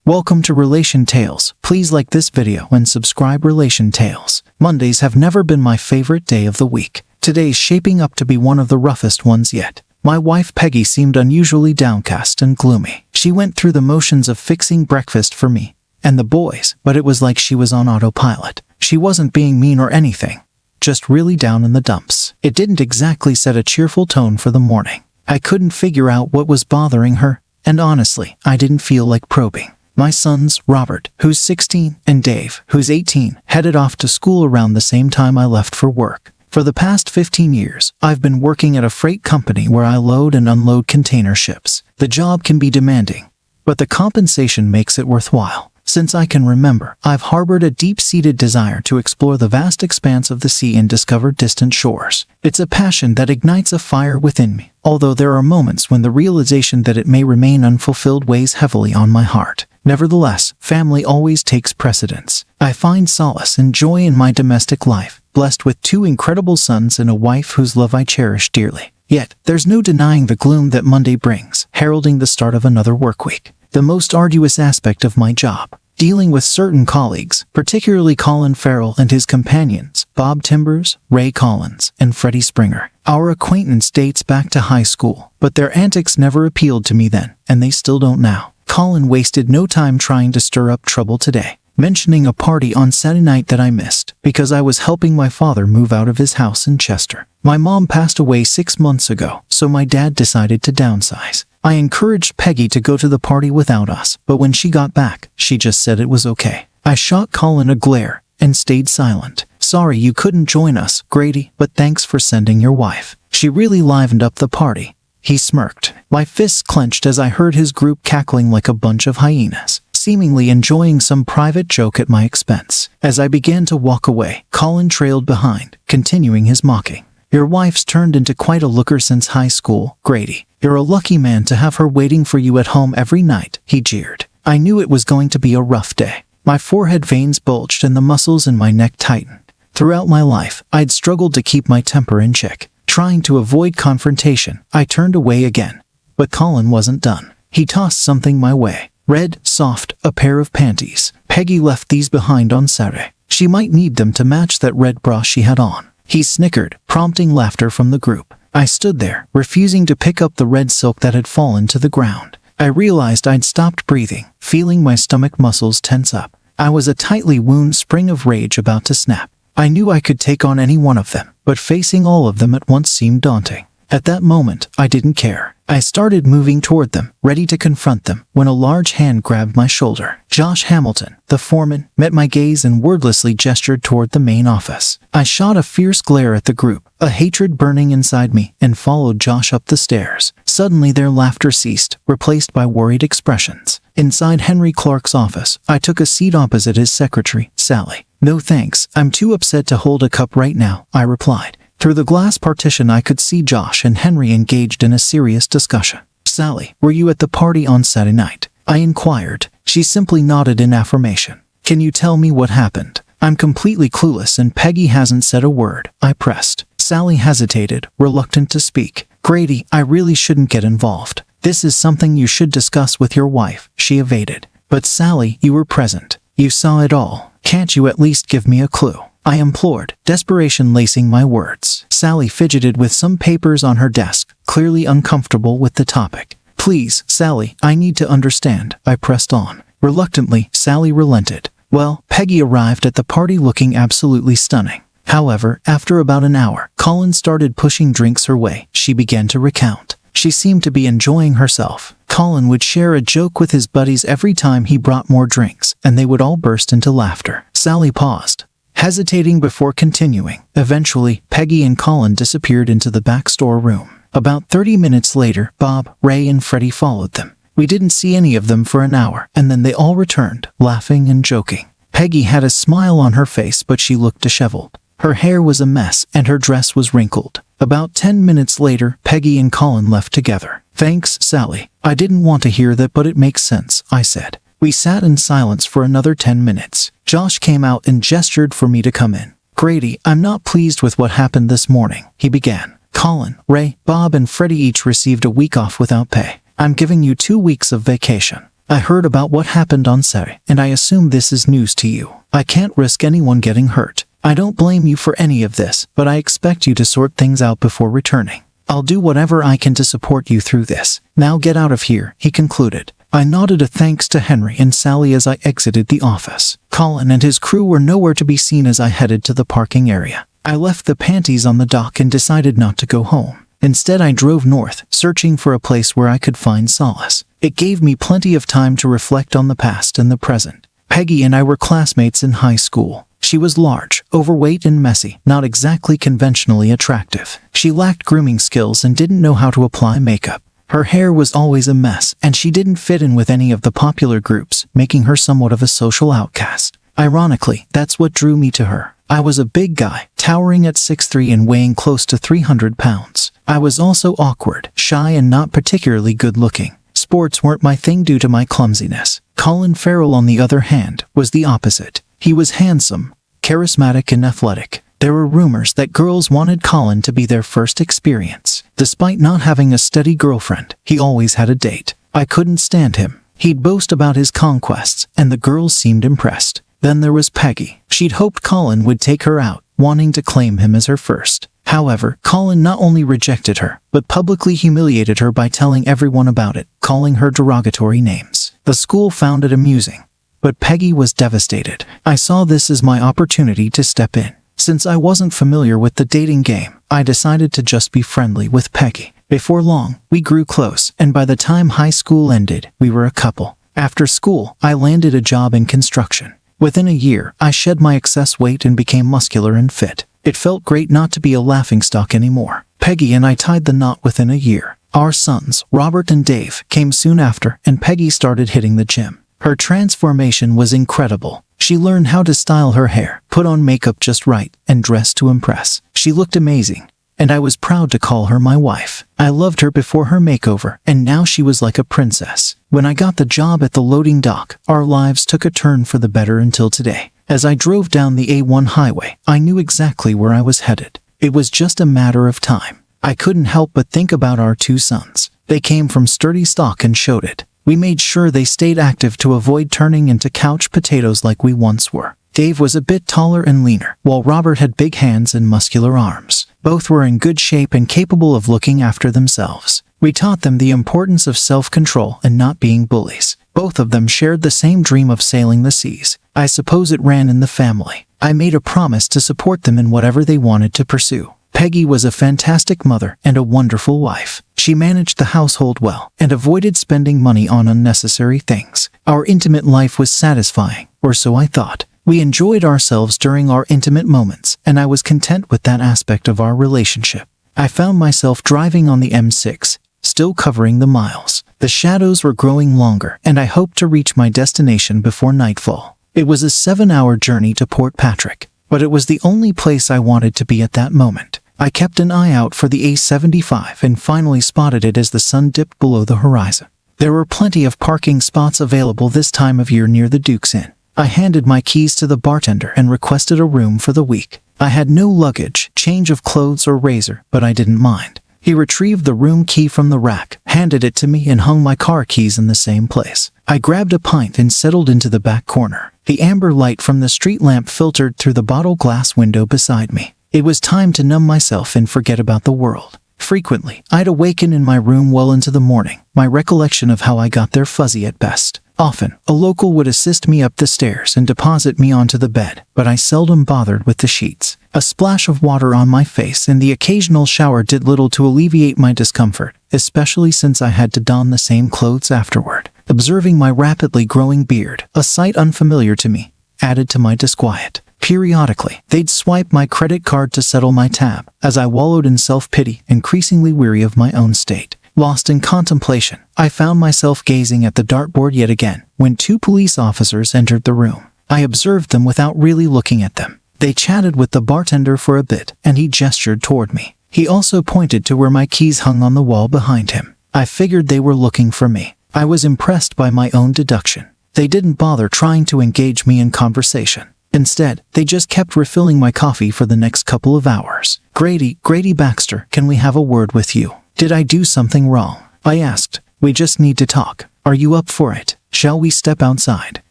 Welcome to Relation Tales. Please like this video and subscribe. Relation Tales. Mondays have never been my favorite day of the week. Today's shaping up to be one of the roughest ones yet. My wife Peggy seemed unusually downcast and gloomy. She went through the motions of fixing breakfast for me and the boys, but it was like she was on autopilot. She wasn't being mean or anything, just really down in the dumps. It didn't exactly set a cheerful tone for the morning. I couldn't figure out what was bothering her, and honestly, I didn't feel like probing. My sons, Robert, who's 16, and Dave, who's 18, headed off to school around the same time I left for work. For the past 15 years, I've been working at a freight company where I load and unload container ships. The job can be demanding, but the compensation makes it worthwhile. Since I can remember, I've harbored a deep-seated desire to explore the vast expanse of the sea and discover distant shores. It's a passion that ignites a fire within me, although there are moments when the realization that it may remain unfulfilled weighs heavily on my heart. Nevertheless, family always takes precedence. I find solace and joy in my domestic life, blessed with 2 incredible sons and a wife whose love I cherish dearly. Yet, there's no denying the gloom that Monday brings, heralding the start of another work week. The most arduous aspect of my job, dealing with certain colleagues, particularly Colin Farrell and his companions, Bob Timbers, Ray Collins, and Freddie Springer. Our acquaintance dates back to high school, but their antics never appealed to me then, and they still don't now. Colin wasted no time trying to stir up trouble today, mentioning a party on Saturday night that I missed because I was helping my father move out of his house in Chester. My mom passed away 6 months ago, so my dad decided to downsize. I encouraged Peggy to go to the party without us, but when she got back, she just said it was okay. I shot Colin a glare and stayed silent. Sorry you couldn't join us, Grady, but thanks for sending your wife. She really livened up the party. He smirked. My fists clenched as I heard his group cackling like a bunch of hyenas, seemingly enjoying some private joke at my expense. As I began to walk away, Colin trailed behind, continuing his mocking. Your wife's turned into quite a looker since high school, Grady. You're a lucky man to have her waiting for you at home every night, he jeered. I knew it was going to be a rough day. My forehead veins bulged and the muscles in my neck tightened. Throughout my life, I'd struggled to keep my temper in check. Trying to avoid confrontation, I turned away again. But Colin wasn't done. He tossed something my way. Red, soft, a pair of panties. Peggy left these behind on Saturday. She might need them to match that red bra she had on. He snickered, prompting laughter from the group. I stood there, refusing to pick up the red silk that had fallen to the ground. I realized I'd stopped breathing, feeling my stomach muscles tense up. I was a tightly wound spring of rage about to snap. I knew I could take on any one of them, but facing all of them at once seemed daunting. At that moment, I didn't care. I started moving toward them, ready to confront them, when a large hand grabbed my shoulder. Josh Hamilton, the foreman, met my gaze and wordlessly gestured toward the main office. I shot a fierce glare at the group, a hatred burning inside me, and followed Josh up the stairs. Suddenly their laughter ceased, replaced by worried expressions. Inside Henry Clark's office, I took a seat opposite his secretary, Sally. No thanks, I'm too upset to hold a cup right now, I replied. Through the glass partition I could see Josh and Henry engaged in a serious discussion. Sally, were you at the party on Saturday night? I inquired. She simply nodded in affirmation. Can you tell me what happened? I'm completely clueless and Peggy hasn't said a word, I pressed. Sally hesitated, reluctant to speak. Grady, I really shouldn't get involved. This is something you should discuss with your wife, she evaded. But Sally, you were present. You saw it all. Can't you at least give me a clue? I implored, desperation lacing my words. Sally fidgeted with some papers on her desk, clearly uncomfortable with the topic. Please, Sally, I need to understand, I pressed on. Reluctantly, Sally relented. Well, Peggy arrived at the party looking absolutely stunning. However, after about an hour, Colin started pushing drinks her way. She began to recount. She seemed to be enjoying herself. Colin would share a joke with his buddies every time he brought more drinks, and they would all burst into laughter. Sally paused, hesitating before continuing. Eventually, Peggy and Colin disappeared into the back storeroom. About 30 minutes later, Bob, Ray, and Freddie followed them. We didn't see any of them for an hour, and then they all returned, laughing and joking. Peggy had a smile on her face, but she looked disheveled. Her hair was a mess, and her dress was wrinkled. About 10 minutes later, Peggy and Colin left together. Thanks, Sally. I didn't want to hear that, but it makes sense, I said. We sat in silence for another 10 minutes. Josh came out and gestured for me to come in. Grady, I'm not pleased with what happened this morning, he began. Colin, Ray, Bob, and Freddie each received a week off without pay. I'm giving you 2 weeks of vacation. I heard about what happened on Saturday, and I assume this is news to you. I can't risk anyone getting hurt. I don't blame you for any of this, but I expect you to sort things out before returning. I'll do whatever I can to support you through this. Now get out of here," he concluded. I nodded a thanks to Henry and Sally as I exited the office. Colin and his crew were nowhere to be seen as I headed to the parking area. I left the panties on the dock and decided not to go home. Instead, I drove north, searching for a place where I could find solace. It gave me plenty of time to reflect on the past and the present. Peggy and I were classmates in high school. She was large, overweight and messy, not exactly conventionally attractive. She lacked grooming skills and didn't know how to apply makeup. Her hair was always a mess, and she didn't fit in with any of the popular groups, making her somewhat of a social outcast. Ironically, that's what drew me to her. I was a big guy, towering at 6'3" and weighing close to 300 pounds. I was also awkward, shy, and not particularly good-looking. Sports weren't my thing due to my clumsiness. Colin Farrell, on the other hand, was the opposite. He was handsome, charismatic, and athletic. There were rumors that girls wanted Colin to be their first experience. Despite not having a steady girlfriend, he always had a date. I couldn't stand him. He'd boast about his conquests, and the girls seemed impressed. Then there was Peggy. She'd hoped Colin would take her out, wanting to claim him as her first. However, Colin not only rejected her, but publicly humiliated her by telling everyone about it, calling her derogatory names. The school found it amusing, but Peggy was devastated. I saw this as my opportunity to step in. Since I wasn't familiar with the dating game, I decided to just be friendly with Peggy. Before long, we grew close, and by the time high school ended, we were a couple. After school, I landed a job in construction. Within a year, I shed my excess weight and became muscular and fit. It felt great not to be a laughingstock anymore. Peggy and I tied the knot within a year. Our sons, Robert and Dave, came soon after, and Peggy started hitting the gym. Her transformation was incredible. She learned how to style her hair, put on makeup just right, and dress to impress. She looked amazing, and I was proud to call her my wife. I loved her before her makeover, and now she was like a princess. When I got the job at the loading dock, our lives took a turn for the better until today. As I drove down the A1 highway, I knew exactly where I was headed. It was just a matter of time. I couldn't help but think about our two sons. They came from sturdy stock and showed it. We made sure they stayed active to avoid turning into couch potatoes like we once were. Dave was a bit taller and leaner, while Robert had big hands and muscular arms. Both were in good shape and capable of looking after themselves. We taught them the importance of self-control and not being bullies. Both of them shared the same dream of sailing the seas. I suppose it ran in the family. I made a promise to support them in whatever they wanted to pursue. Peggy was a fantastic mother and a wonderful wife. She managed the household well and avoided spending money on unnecessary things. Our intimate life was satisfying, or so I thought. We enjoyed ourselves during our intimate moments, and I was content with that aspect of our relationship. I found myself driving on the M6, still covering the miles. The shadows were growing longer, and I hoped to reach my destination before nightfall. It was a 7-hour journey to Port Patrick, but it was the only place I wanted to be at that moment. I kept an eye out for the A75 and finally spotted it as the sun dipped below the horizon. There were plenty of parking spots available this time of year near the Duke's Inn. I handed my keys to the bartender and requested a room for the week. I had no luggage, change of clothes, or razor, but I didn't mind. He retrieved the room key from the rack, handed it to me, and hung my car keys in the same place. I grabbed a pint and settled into the back corner. The amber light from the street lamp filtered through the bottle glass window beside me. It was time to numb myself and forget about the world. Frequently, I'd awaken in my room well into the morning, my recollection of how I got there fuzzy at best. Often, a local would assist me up the stairs and deposit me onto the bed, but I seldom bothered with the sheets. A splash of water on my face and the occasional shower did little to alleviate my discomfort, especially since I had to don the same clothes afterward. Observing my rapidly growing beard, a sight unfamiliar to me, added to my disquiet. Periodically, they'd swipe my credit card to settle my tab, as I wallowed in self-pity, increasingly weary of my own state. Lost in contemplation, I found myself gazing at the dartboard yet again, when 2 police officers entered the room. I observed them without really looking at them. They chatted with the bartender for a bit, and he gestured toward me. He also pointed to where my keys hung on the wall behind him. I figured they were looking for me. I was impressed by my own deduction. They didn't bother trying to engage me in conversation. Instead, they just kept refilling my coffee for the next couple of hours. Grady Baxter, can we have a word with you? Did I do something wrong? I asked. We just need to talk. Are you up for it? Shall we step outside?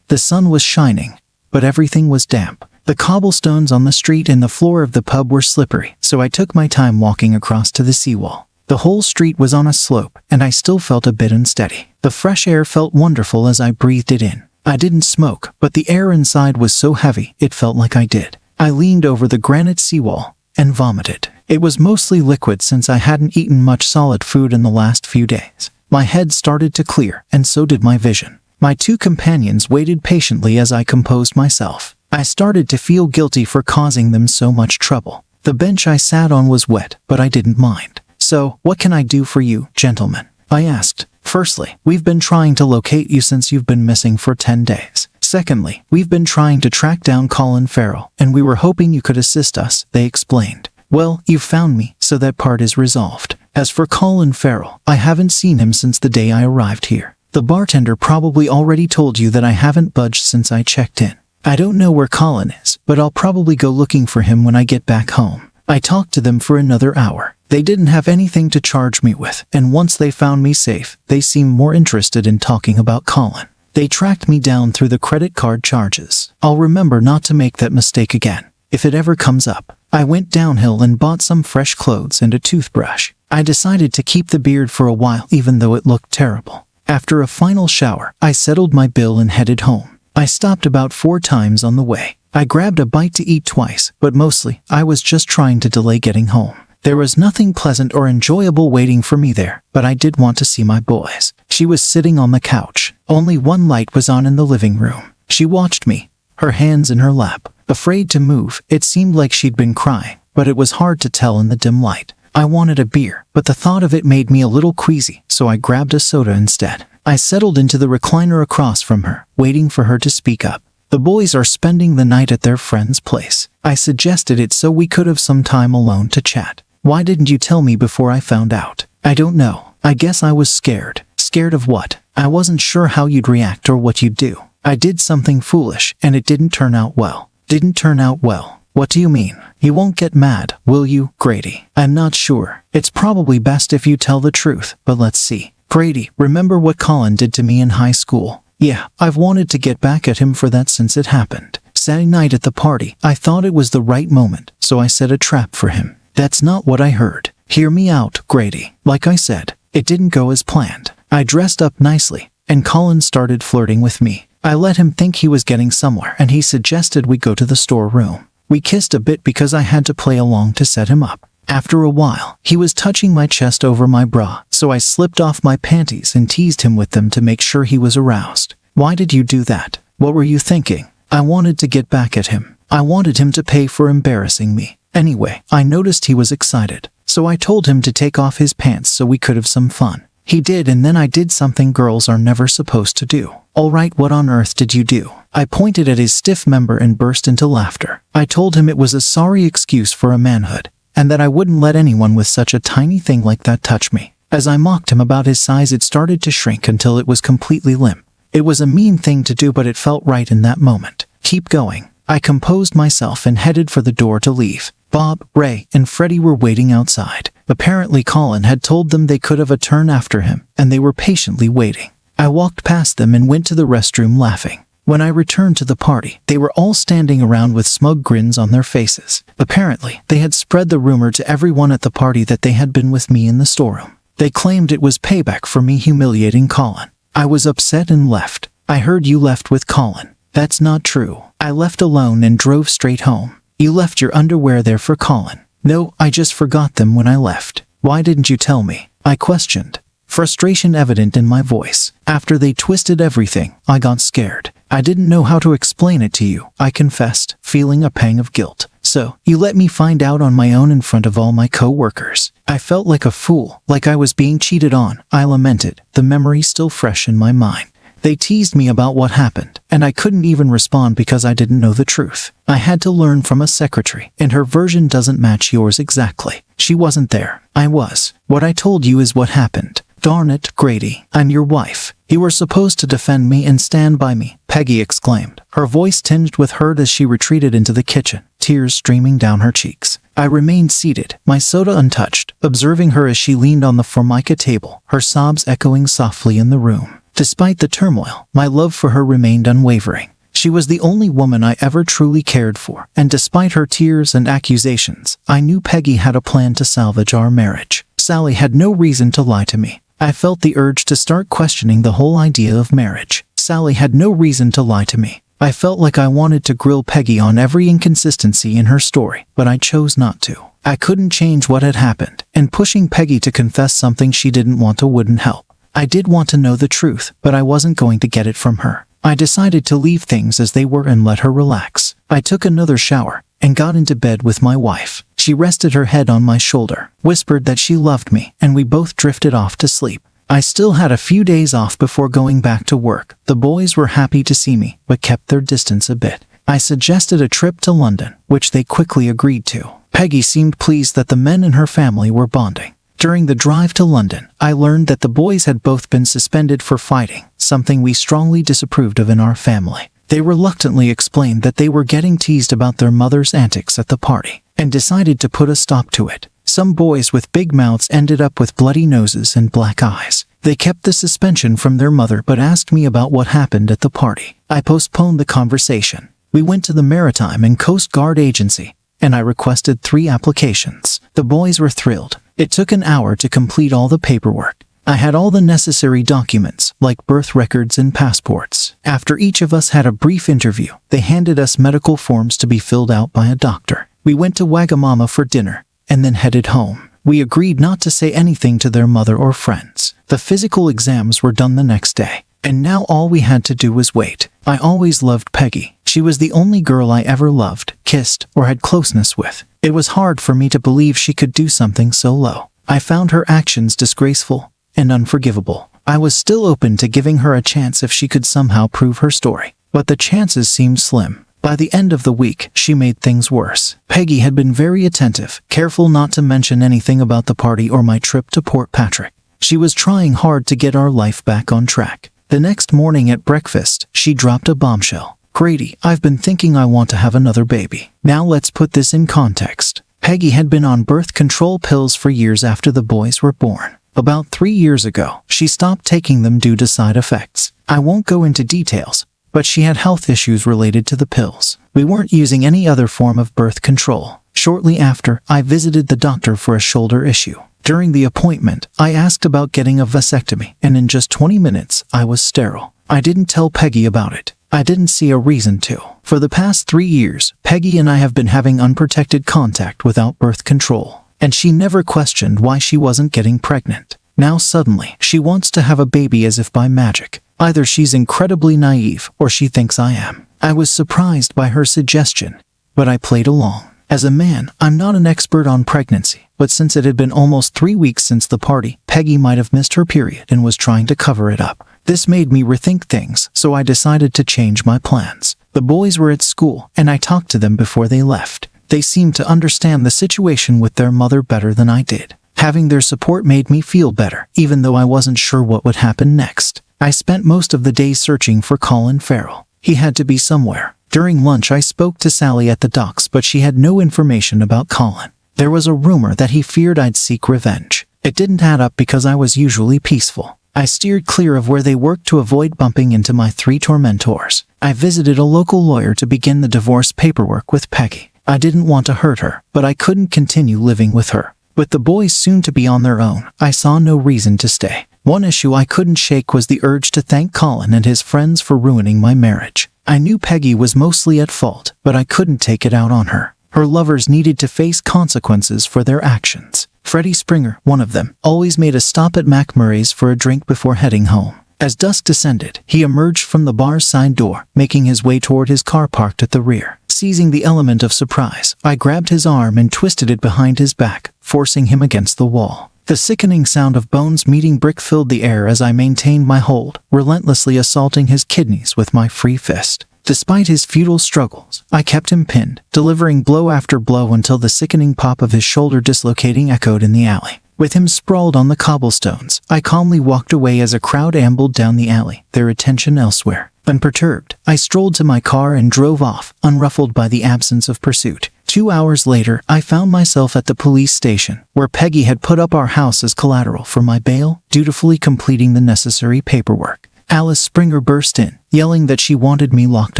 The sun was shining, but everything was damp. The cobblestones on the street and the floor of the pub were slippery, so I took my time walking across to the seawall. The whole street was on a slope, and I still felt a bit unsteady. The fresh air felt wonderful as I breathed it in. I didn't smoke, but the air inside was so heavy, it felt like I did. I leaned over the granite seawall and vomited. It was mostly liquid since I hadn't eaten much solid food in the last few days. My head started to clear, and so did my vision. My two companions waited patiently as I composed myself. I started to feel guilty for causing them so much trouble. The bench I sat on was wet, but I didn't mind. "So, what can I do for you, gentlemen?" I asked. "Firstly, we've been trying to locate you since you've been missing for 10 days. Secondly, we've been trying to track down Colin Farrell, and we were hoping you could assist us," they explained. "Well, you've found me, so that part is resolved. As for Colin Farrell, I haven't seen him since the day I arrived here. The bartender probably already told you that I haven't budged since I checked in. I don't know where Colin is, but I'll probably go looking for him when I get back home." I talked to them for another hour. They didn't have anything to charge me with, and once they found me safe, they seemed more interested in talking about Colin. They tracked me down through the credit card charges. I'll remember not to make that mistake again, if it ever comes up. I went downhill and bought some fresh clothes and a toothbrush. I decided to keep the beard for a while even though it looked terrible. After a final shower, I settled my bill and headed home. I stopped about 4 times on the way. I grabbed a bite to eat twice, but mostly, I was just trying to delay getting home. There was nothing pleasant or enjoyable waiting for me there, but I did want to see my boys. She was sitting on the couch. Only one light was on in the living room. She watched me, her hands in her lap. Afraid to move, it seemed like she'd been crying, but it was hard to tell in the dim light. I wanted a beer, but the thought of it made me a little queasy, so I grabbed a soda instead. I settled into the recliner across from her, waiting for her to speak up. "The boys are spending the night at their friend's place. I suggested it so we could have some time alone to chat. Why didn't you tell me before I found out?" "I don't know. I guess I was scared." "Scared of what?" "I wasn't sure how you'd react or what you'd do. I did something foolish, and it didn't turn out well." "Didn't turn out well? What do you mean? You won't get mad, will you, Grady?" "I'm not sure. It's probably best if you tell the truth, but let's see." "Grady, remember what Colin did to me in high school?" "Yeah, I've wanted to get back at him for that since it happened. Saturday night at the party, I thought it was the right moment, so I set a trap for him." "That's not what I heard. Hear me out, Grady. Like I said, it didn't go as planned. I dressed up nicely, and Colin started flirting with me. I let him think he was getting somewhere, and he suggested we go to the storeroom. We kissed a bit because I had to play along to set him up. After a while, he was touching my chest over my bra, so I slipped off my panties and teased him with them to make sure he was aroused." "Why did you do that? What were you thinking?" "I wanted to get back at him. I wanted him to pay for embarrassing me. Anyway, I noticed he was excited, so I told him to take off his pants so we could have some fun. He did, and then I did something girls are never supposed to do." "All right, what on earth did you do?" I pointed at his stiff member and burst into laughter. I told him it was a sorry excuse for a manhood, and that I wouldn't let anyone with such a tiny thing like that touch me. As I mocked him about his size, it started to shrink until it was completely limp. It was a mean thing to do, but it felt right in that moment. "Keep going." I composed myself and headed for the door to leave. Bob, Ray, and Freddie were waiting outside. Apparently Colin had told them they could have a turn after him, and they were patiently waiting. I walked past them and went to the restroom laughing. When I returned to the party, they were all standing around with smug grins on their faces. Apparently, they had spread the rumor to everyone at the party that they had been with me in the storeroom. They claimed it was payback for me humiliating Colin. I was upset and left. "I heard you left with Colin." "That's not true. I left alone and drove straight home." "You left your underwear there for Colin?" "No, I just forgot them when I left." "Why didn't you tell me?" I questioned, frustration evident in my voice. "After they twisted everything, I got scared. I didn't know how to explain it to you," I confessed, feeling a pang of guilt. "So, you let me find out on my own in front of all my co-workers." I felt like a fool, like I was being cheated on, I lamented, the memory still fresh in my mind. They teased me about what happened, and I couldn't even respond because I didn't know the truth. I had to learn from a secretary, and her version doesn't match yours exactly. She wasn't there. I was. What I told you is what happened. Darn it, Grady, I'm your wife. You were supposed to defend me and stand by me, Peggy exclaimed, her voice tinged with hurt as she retreated into the kitchen, tears streaming down her cheeks. I remained seated, my soda untouched, observing her as she leaned on the formica table, her sobs echoing softly in the room. Despite the turmoil, my love for her remained unwavering. She was the only woman I ever truly cared for, and despite her tears and accusations, I knew Peggy had a plan to salvage our marriage. Sally had no reason to lie to me. I felt the urge to start questioning the whole idea of marriage. Sally had no reason to lie to me. I felt like I wanted to grill Peggy on every inconsistency in her story, but I chose not to. I couldn't change what had happened, and pushing Peggy to confess something she didn't want to wouldn't help. I did want to know the truth, but I wasn't going to get it from her. I decided to leave things as they were and let her relax. I took another shower and got into bed with my wife. She rested her head on my shoulder, whispered that she loved me, and we both drifted off to sleep. I still had a few days off before going back to work. The boys were happy to see me, but kept their distance a bit. I suggested a trip to London, which they quickly agreed to. Peggy seemed pleased that the men in her family were bonding. During the drive to London, I learned that the boys had both been suspended for fighting, something we strongly disapproved of in our family. They reluctantly explained that they were getting teased about their mother's antics at the party, and decided to put a stop to it. Some boys with big mouths ended up with bloody noses and black eyes. They kept the suspension from their mother but asked me about what happened at the party. I postponed the conversation. We went to the Maritime and Coast Guard Agency, and I requested 3 applications. The boys were thrilled. It took an hour to complete all the paperwork. I had all the necessary documents, like birth records and passports. After each of us had a brief interview, they handed us medical forms to be filled out by a doctor. We went to Wagamama for dinner, and then headed home. We agreed not to say anything to their mother or friends. The physical exams were done the next day, and now all we had to do was wait. I always loved Peggy. She was the only girl I ever loved, kissed, or had closeness with. It was hard for me to believe she could do something so low. I found her actions disgraceful and unforgivable. I was still open to giving her a chance if she could somehow prove her story, but the chances seemed slim. By the end of the week, she made things worse. Peggy had been very attentive, careful not to mention anything about the party or my trip to Port Patrick. She was trying hard to get our life back on track. The next morning at breakfast, she dropped a bombshell. "Grady, I've been thinking I want to have another baby." Now let's put this in context. Peggy had been on birth control pills for years after the boys were born. About 3 years ago, she stopped taking them due to side effects. I won't go into details, but she had health issues related to the pills. We weren't using any other form of birth control. Shortly after, I visited the doctor for a shoulder issue. During the appointment, I asked about getting a vasectomy, and in just 20 minutes, I was sterile. I didn't tell Peggy about it. I didn't see a reason to. For the past 3 years, Peggy and I have been having unprotected contact without birth control, and she never questioned why she wasn't getting pregnant. Now suddenly, she wants to have a baby as if by magic. Either she's incredibly naive, or she thinks I am. I was surprised by her suggestion, but I played along. As a man, I'm not an expert on pregnancy, but since it had been almost 3 weeks since the party, Peggy might have missed her period and was trying to cover it up. This made me rethink things, so I decided to change my plans. The boys were at school, and I talked to them before they left. They seemed to understand the situation with their mother better than I did. Having their support made me feel better, even though I wasn't sure what would happen next. I spent most of the day searching for Colin Farrell. He had to be somewhere. During lunch, I spoke to Sally at the docks, but she had no information about Colin. There was a rumor that he feared I'd seek revenge. It didn't add up because I was usually peaceful. I steered clear of where they worked to avoid bumping into my 3 tormentors. I visited a local lawyer to begin the divorce paperwork with Peggy. I didn't want to hurt her, but I couldn't continue living with her. With the boys soon to be on their own, I saw no reason to stay. One issue I couldn't shake was the urge to thank Colin and his friends for ruining my marriage. I knew Peggy was mostly at fault, but I couldn't take it out on her. Her lovers needed to face consequences for their actions. Freddie Springer, one of them, always made a stop at McMurray's for a drink before heading home. As dusk descended, he emerged from the bar's side door, making his way toward his car parked at the rear. Seizing the element of surprise, I grabbed his arm and twisted it behind his back, forcing him against the wall. The sickening sound of bones meeting brick filled the air as I maintained my hold, relentlessly assaulting his kidneys with my free fist. Despite his futile struggles, I kept him pinned, delivering blow after blow until the sickening pop of his shoulder dislocating echoed in the alley. With him sprawled on the cobblestones, I calmly walked away as a crowd ambled down the alley, their attention elsewhere. Unperturbed, I strolled to my car and drove off, unruffled by the absence of pursuit. 2 hours later, I found myself at the police station, where Peggy had put up our house as collateral for my bail, dutifully completing the necessary paperwork. Alice Springer burst in, yelling that she wanted me locked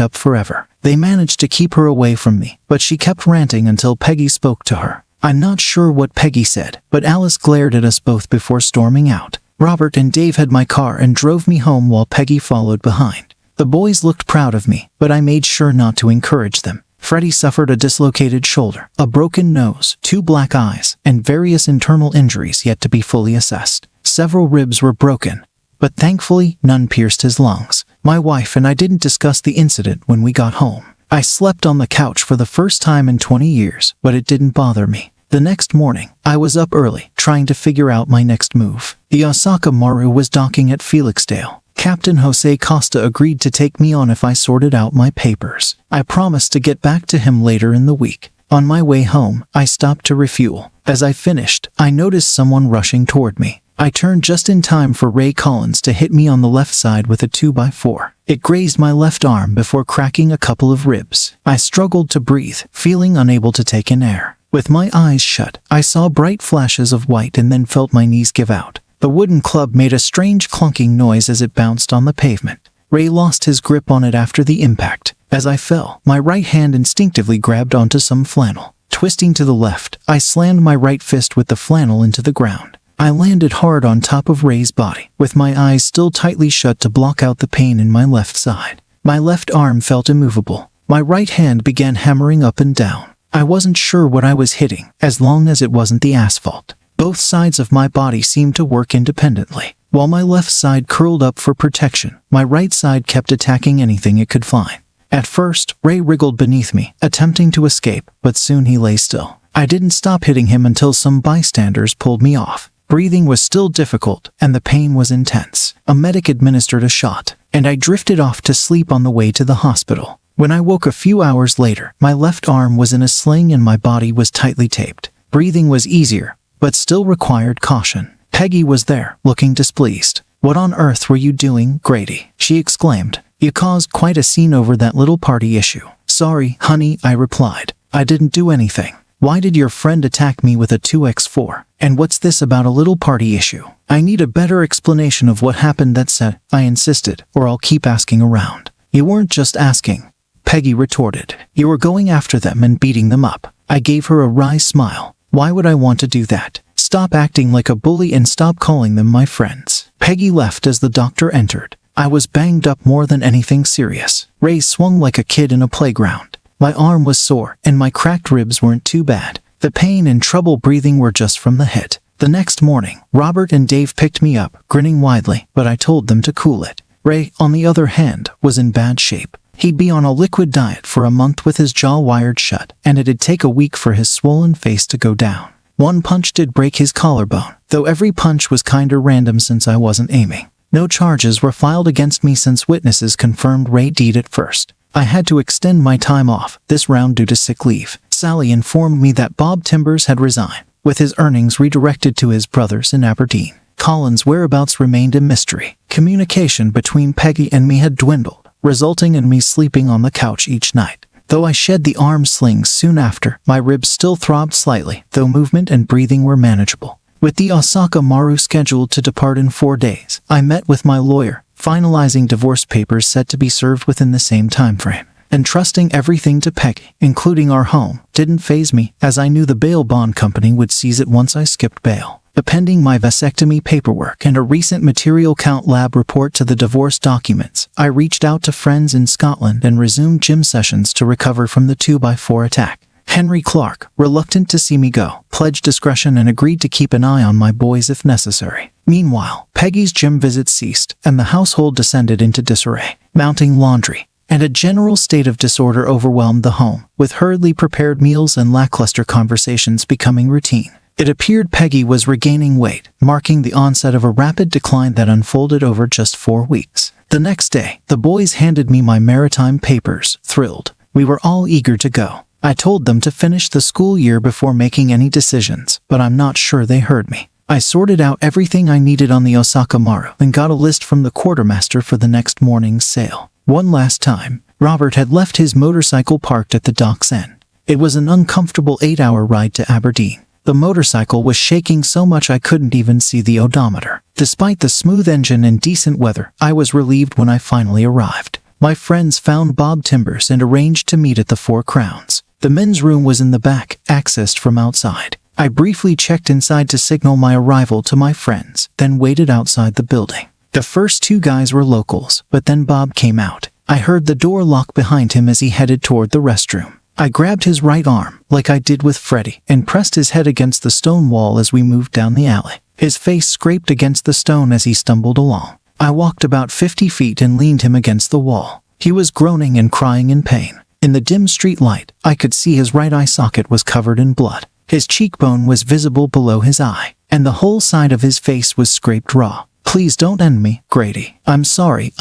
up forever. They managed to keep her away from me, but she kept ranting until Peggy spoke to her. I'm not sure what Peggy said, but Alice glared at us both before storming out. Robert and Dave had my car and drove me home while Peggy followed behind. The boys looked proud of me, but I made sure not to encourage them. Freddie suffered a dislocated shoulder, a broken nose, 2 black eyes, and various internal injuries yet to be fully assessed. Several ribs were broken, but thankfully none pierced his lungs. My wife and I didn't discuss the incident when we got home. I slept on the couch for the first time in 20 years, but it didn't bother me. The next morning, I was up early, trying to figure out my next move. The Osaka Maru was docking at Felixdale. Captain Jose Costa agreed to take me on if I sorted out my papers. I promised to get back to him later in the week. On my way home, I stopped to refuel. As I finished, I noticed someone rushing toward me. I turned just in time for Ray Collins to hit me on the left side with a 2x4. It grazed my left arm before cracking a couple of ribs. I struggled to breathe, feeling unable to take in air. With my eyes shut, I saw bright flashes of white and then felt my knees give out. The wooden club made a strange clunking noise as it bounced on the pavement. Ray lost his grip on it after the impact. As I fell, my right hand instinctively grabbed onto some flannel. Twisting to the left, I slammed my right fist with the flannel into the ground. I landed hard on top of Ray's body, with my eyes still tightly shut to block out the pain in my left side. My left arm felt immovable. My right hand began hammering up and down. I wasn't sure what I was hitting, as long as it wasn't the asphalt. Both sides of my body seemed to work independently. While my left side curled up for protection, my right side kept attacking anything it could find. At first, Ray wriggled beneath me, attempting to escape, but soon he lay still. I didn't stop hitting him until some bystanders pulled me off. Breathing was still difficult, and the pain was intense. A medic administered a shot, and I drifted off to sleep on the way to the hospital. When I woke a few hours later, my left arm was in a sling and my body was tightly taped. Breathing was easier, but still required caution. Peggy was there, looking displeased. "What on earth were you doing, Grady?" she exclaimed. "You caused quite a scene over that little party issue." "Sorry, honey," I replied. "I didn't do anything." "Why did your friend attack me with a 2x4? And what's this about a little party issue?" "I need a better explanation of what happened that set," I insisted, "or I'll keep asking around." "You weren't just asking," Peggy retorted. "You were going after them and beating them up." I gave her a wry smile. "Why would I want to do that? Stop acting like a bully and stop calling them my friends." Peggy left as the doctor entered. I was banged up more than anything serious. Ray swung like a kid in a playground. My arm was sore, and my cracked ribs weren't too bad. The pain and trouble breathing were just from the hit. The next morning, Robert and Dave picked me up, grinning widely, but I told them to cool it. Ray, on the other hand, was in bad shape. He'd be on a liquid diet for a month with his jaw wired shut, and it'd take a week for his swollen face to go down. One punch did break his collarbone, though every punch was kinda random since I wasn't aiming. No charges were filed against me since witnesses confirmed Ray did it first. I had to extend my time off, this round due to sick leave. Sally informed me that Bob Timbers had resigned, with his earnings redirected to his brothers in Aberdeen. Colin's whereabouts remained a mystery. Communication between Peggy and me had dwindled, resulting in me sleeping on the couch each night. Though I shed the arm slings soon after, my ribs still throbbed slightly, though movement and breathing were manageable. With the Osaka Maru scheduled to depart in 4 days, I met with my lawyer, finalizing divorce papers set to be served within the same time frame. Entrusting everything to Peggy, including our home, didn't faze me, as I knew the bail bond company would seize it once I skipped bail. Appending my vasectomy paperwork and a recent material count lab report to the divorce documents, I reached out to friends in Scotland and resumed gym sessions to recover from the 2x4 attack. Henry Clark, reluctant to see me go, pledged discretion and agreed to keep an eye on my boys if necessary. Meanwhile, Peggy's gym visits ceased, and the household descended into disarray. Mounting laundry and a general state of disorder overwhelmed the home, with hurriedly prepared meals and lackluster conversations becoming routine. It appeared Peggy was regaining weight, marking the onset of a rapid decline that unfolded over just 4 weeks. The next day, the boys handed me my maritime papers, thrilled. We were all eager to go. I told them to finish the school year before making any decisions, but I'm not sure they heard me. I sorted out everything I needed on the Osaka Maru and got a list from the quartermaster for the next morning's sail. One last time, Robert had left his motorcycle parked at the dock's end. It was an uncomfortable 8-hour ride to Aberdeen. The motorcycle was shaking so much I couldn't even see the odometer. Despite the smooth engine and decent weather, I was relieved when I finally arrived. My friends found Bob Timbers and arranged to meet at the Four Crowns. The men's room was in the back, accessed from outside. I briefly checked inside to signal my arrival to my friends, then waited outside the building. The first two guys were locals, but then Bob came out. I heard the door lock behind him as he headed toward the restroom. I grabbed his right arm, like I did with Freddie, and pressed his head against the stone wall as we moved down the alley. His face scraped against the stone as he stumbled along. I walked about 50 feet and leaned him against the wall. He was groaning and crying in pain. In the dim street light, I could see his right eye socket was covered in blood. His cheekbone was visible below his eye, and the whole side of his face was scraped raw. "Please don't end me, Grady. I'm sorry,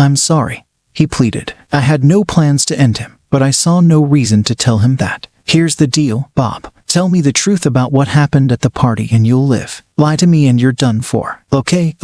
he pleaded. I had no plans to end him, but I saw no reason to tell him that. "Here's the deal, Bob. Tell me the truth about what happened at the party and you'll live. Lie to me and you're done for." Okay,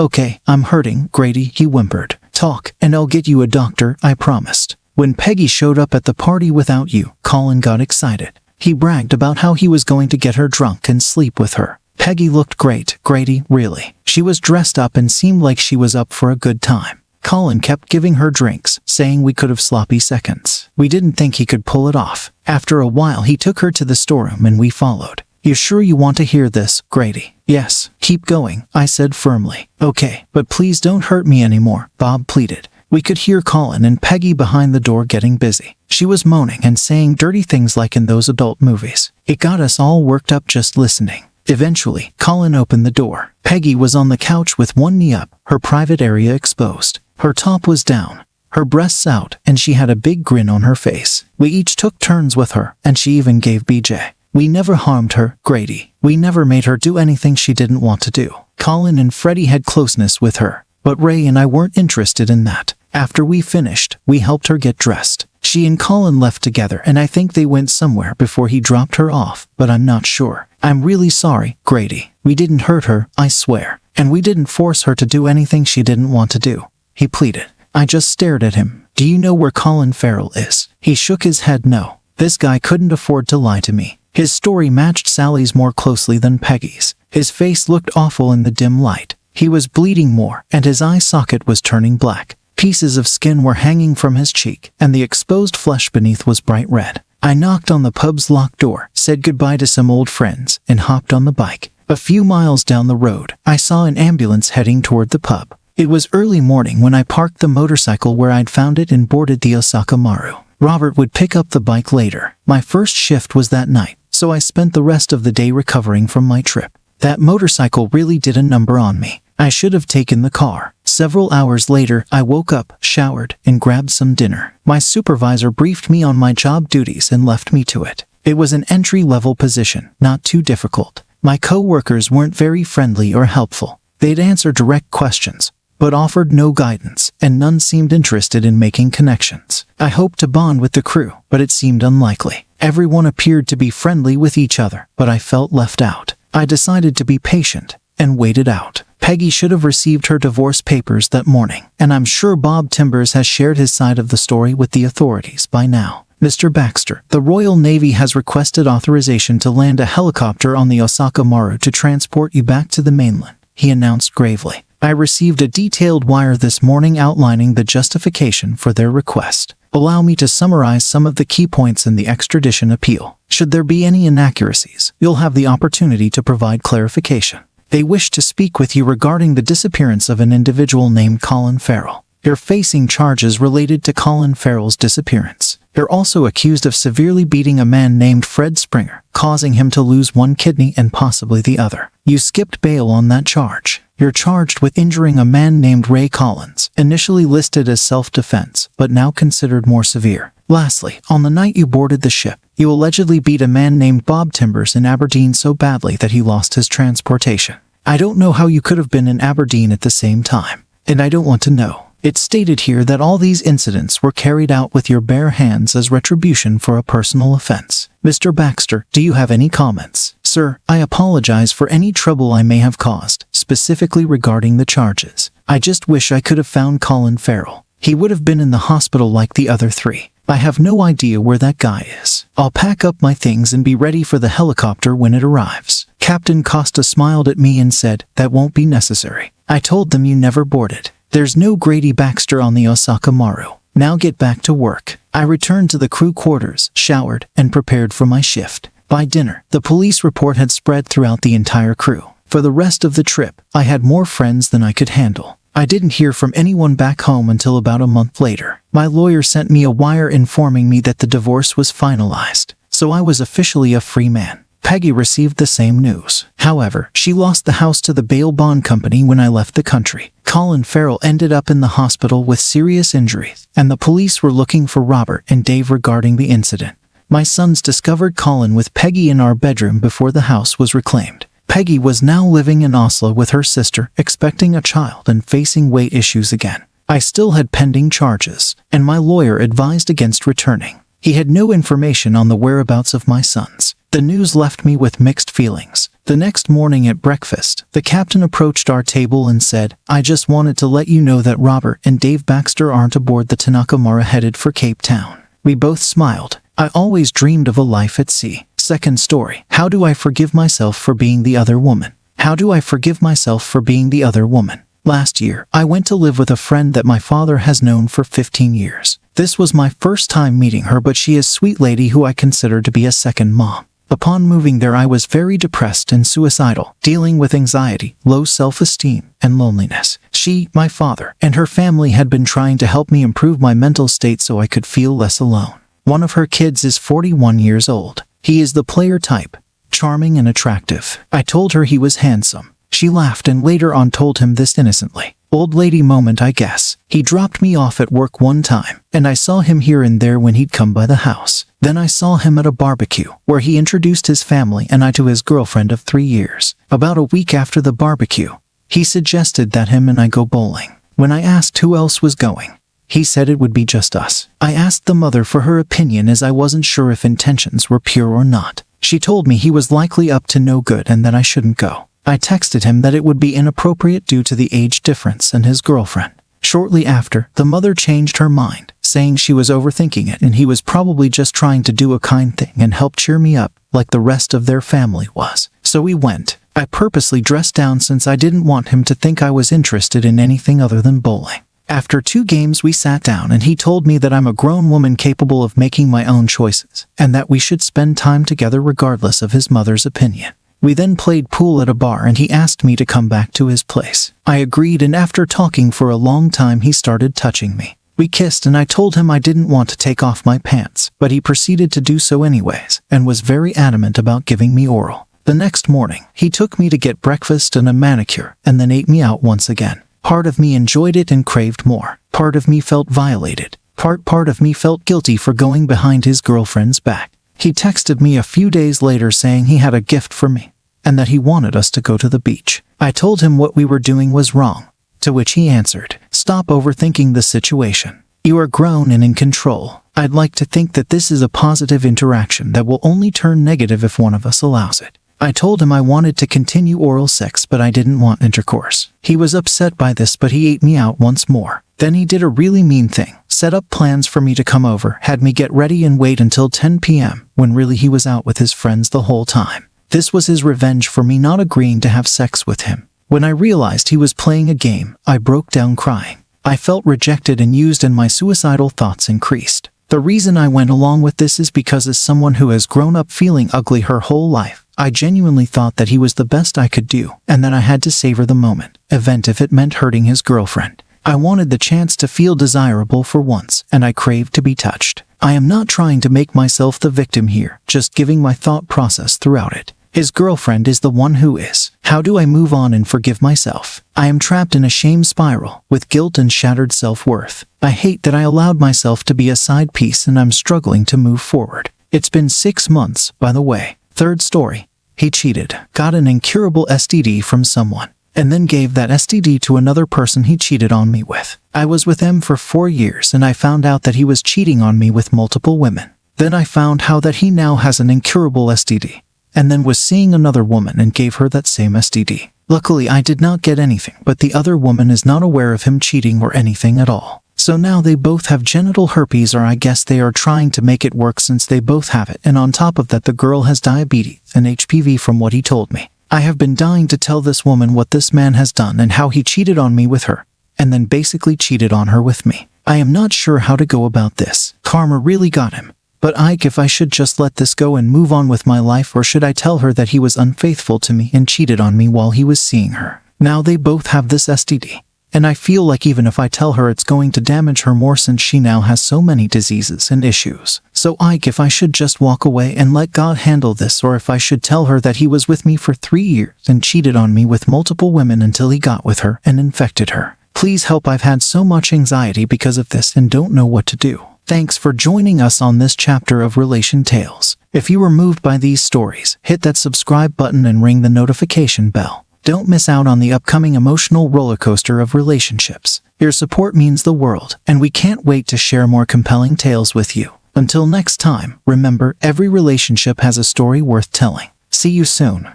I'm hurting, Grady," he whimpered. "Talk, and I'll get you a doctor, I promised." "When Peggy showed up at the party without you," Colin got excited. He bragged about how he was going to get her drunk and sleep with her. "Peggy looked great, Grady, really. She was dressed up and seemed like she was up for a good time." Colin kept giving her drinks, saying we could have sloppy seconds. We didn't think he could pull it off. After a while he took her to the storeroom and we followed. "You sure you want to hear this, Grady?" "Yes, keep going," I said firmly. "Okay, but please don't hurt me anymore," Bob pleaded. We could hear Colin and Peggy behind the door getting busy. She was moaning and saying dirty things like in those adult movies. It got us all worked up just listening. Eventually, Colin opened the door. Peggy was on the couch with one knee up, her private area exposed. Her top was down, her breasts out, and she had a big grin on her face. We each took turns with her, and she even gave BJ. We never harmed her, Grady. We never made her do anything she didn't want to do. Colin and Freddie had closeness with her, but Ray and I weren't interested in that. After we finished, we helped her get dressed. She and Colin left together, and I think they went somewhere before he dropped her off, but I'm not sure. "I'm really sorry, Grady. We didn't hurt her, I swear. And we didn't force her to do anything she didn't want to do," he pleaded. I just stared at him. "Do you know where Colin Farrell is?" He shook his head no. This guy couldn't afford to lie to me. His story matched Sally's more closely than Peggy's. His face looked awful in the dim light. He was bleeding more, and his eye socket was turning black. Pieces of skin were hanging from his cheek, and the exposed flesh beneath was bright red. I knocked on the pub's locked door, said goodbye to some old friends, and hopped on the bike. A few miles down the road, I saw an ambulance heading toward the pub. It was early morning when I parked the motorcycle where I'd found it and boarded the Osaka Maru. Robert would pick up the bike later. My first shift was that night, so I spent the rest of the day recovering from my trip. That motorcycle really did a number on me. I should have taken the car. Several hours later, I woke up, showered, and grabbed some dinner. My supervisor briefed me on my job duties and left me to it. It was an entry-level position, not too difficult. My co-workers weren't very friendly or helpful. They'd answer direct questions, but offered no guidance, and none seemed interested in making connections. I hoped to bond with the crew, but it seemed unlikely. Everyone appeared to be friendly with each other, but I felt left out. I decided to be patient, and waited out. Peggy should have received her divorce papers that morning, and I'm sure Bob Timbers has shared his side of the story with the authorities by now. "Mr. Baxter, the Royal Navy has requested authorization to land a helicopter on the Osaka Maru to transport you back to the mainland," he announced gravely. I received a detailed wire this morning outlining the justification for their request. Allow me to summarize some of the key points in the extradition appeal. Should there be any inaccuracies, you'll have the opportunity to provide clarification. They wish to speak with you regarding the disappearance of an individual named Colin Farrell. You're facing charges related to Colin Farrell's disappearance. You're also accused of severely beating a man named Fred Springer, causing him to lose one kidney and possibly the other. You skipped bail on that charge. You're charged with injuring a man named Ray Collins, initially listed as self-defense, but now considered more severe. Lastly, on the night you boarded the ship, you allegedly beat a man named Bob Timbers in Aberdeen so badly that he lost his transportation. I don't know how you could have been in Aberdeen at the same time, and I don't want to know. It's stated here that all these incidents were carried out with your bare hands as retribution for a personal offense. Mr. Baxter, do you have any comments? Sir, I apologize for any trouble I may have caused, specifically regarding the charges. I just wish I could have found Colin Farrell. He would have been in the hospital like the other three. I have no idea where that guy is. I'll pack up my things and be ready for the helicopter when it arrives. Captain Costa smiled at me and said, "That won't be necessary." I told them, "You never boarded. There's no Grady Baxter on the Osaka Maru. Now get back to work." I returned to the crew quarters, showered, and prepared for my shift. By dinner, the police report had spread throughout the entire crew. For the rest of the trip, I had more friends than I could handle. I didn't hear from anyone back home until about a month later. My lawyer sent me a wire informing me that the divorce was finalized, so I was officially a free man. Peggy received the same news. However, she lost the house to the bail bond company when I left the country. Colin Farrell ended up in the hospital with serious injuries, and the police were looking for Robert and Dave regarding the incident. My sons discovered Colin with Peggy in our bedroom before the house was reclaimed. Peggy was now living in Oslo with her sister, expecting a child and facing weight issues again. I still had pending charges, and my lawyer advised against returning. He had no information on the whereabouts of my sons. The news left me with mixed feelings. The next morning at breakfast, the captain approached our table and said, "I just wanted to let you know that Robert and Dave Baxter aren't aboard the Tanaka Mara headed for Cape Town." We both smiled. I always dreamed of a life at sea. Second story. How do I forgive myself for being the other woman? How do I forgive myself for being the other woman? Last year, I went to live with a friend that my father has known for 15 years. This was my first time meeting her, but she is a sweet lady who I consider to be a second mom. Upon moving there, I was very depressed and suicidal, dealing with anxiety, low self-esteem, and loneliness. She, my father, and her family had been trying to help me improve my mental state so I could feel less alone. One of her kids is 41 years old. He is the player type, charming and attractive. I told her he was handsome. She laughed and later on told him this innocently. Old lady moment, I guess. He dropped me off at work one time, and I saw him here and there when he'd come by the house. Then I saw him at a barbecue, where he introduced his family and I to his girlfriend of 3 years. About a week after the barbecue, he suggested that him and I go bowling. When I asked who else was going, he said it would be just us. I asked the mother for her opinion as I wasn't sure if intentions were pure or not. She told me he was likely up to no good and that I shouldn't go. I texted him that it would be inappropriate due to the age difference and his girlfriend. Shortly after, the mother changed her mind, saying she was overthinking it and he was probably just trying to do a kind thing and help cheer me up, like the rest of their family was. So we went. I purposely dressed down since I didn't want him to think I was interested in anything other than bowling. After 2 games we sat down and he told me that I'm a grown woman capable of making my own choices, and that we should spend time together regardless of his mother's opinion. We then played pool at a bar and he asked me to come back to his place. I agreed, and after talking for a long time he started touching me. We kissed and I told him I didn't want to take off my pants, but he proceeded to do so anyways, and was very adamant about giving me oral. The next morning, he took me to get breakfast and a manicure, and then ate me out once again. Part of me enjoyed it and craved more. Part of me felt violated. Part of me felt guilty for going behind his girlfriend's back. He texted me a few days later saying he had a gift for me, and that he wanted us to go to the beach. I told him what we were doing was wrong, to which he answered, "Stop overthinking the situation. You are grown and in control. I'd like to think that this is a positive interaction that will only turn negative if one of us allows it." I told him I wanted to continue oral sex, but I didn't want intercourse. He was upset by this, but he ate me out once more. Then he did a really mean thing, set up plans for me to come over, had me get ready and wait until 10 p.m., when really he was out with his friends the whole time. This was his revenge for me not agreeing to have sex with him. When I realized he was playing a game, I broke down crying. I felt rejected and used, and my suicidal thoughts increased. The reason I went along with this is because as someone who has grown up feeling ugly her whole life, I genuinely thought that he was the best I could do, and that I had to savor the moment, even if it meant hurting his girlfriend. I wanted the chance to feel desirable for once, and I craved to be touched. I am not trying to make myself the victim here, just giving my thought process throughout it. His girlfriend is the one who is. How do I move on and forgive myself? I am trapped in a shame spiral, with guilt and shattered self-worth. I hate that I allowed myself to be a side piece, and I'm struggling to move forward. It's been 6 months, by the way. Third story. He cheated, got an incurable STD from someone, and then gave that STD to another person he cheated on me with. I was with him for 4 years, and I found out that he was cheating on me with multiple women. Then I found how that he now has an incurable STD, and then was seeing another woman and gave her that same STD. Luckily, I did not get anything, but the other woman is not aware of him cheating or anything at all. So now they both have genital herpes, or I guess they are trying to make it work since they both have it, and on top of that the girl has diabetes and HPV from what he told me. I have been dying to tell this woman what this man has done and how he cheated on me with her, and then basically cheated on her with me. I am not sure how to go about this. Karma really got him. But if I should just let this go and move on with my life, or should I tell her that he was unfaithful to me and cheated on me while he was seeing her? Now they both have this STD. And I feel like even if I tell her, it's going to damage her more since she now has so many diseases and issues. So if I should just walk away and let God handle this, or if I should tell her that he was with me for 3 years and cheated on me with multiple women until he got with her and infected her. Please help, I've had so much anxiety because of this and don't know what to do. Thanks for joining us on this chapter of Relation Tales. If you were moved by these stories, hit that subscribe button and ring the notification bell. Don't miss out on the upcoming emotional roller coaster of relationships. Your support means the world, and we can't wait to share more compelling tales with you. Until next time, remember, every relationship has a story worth telling. See you soon.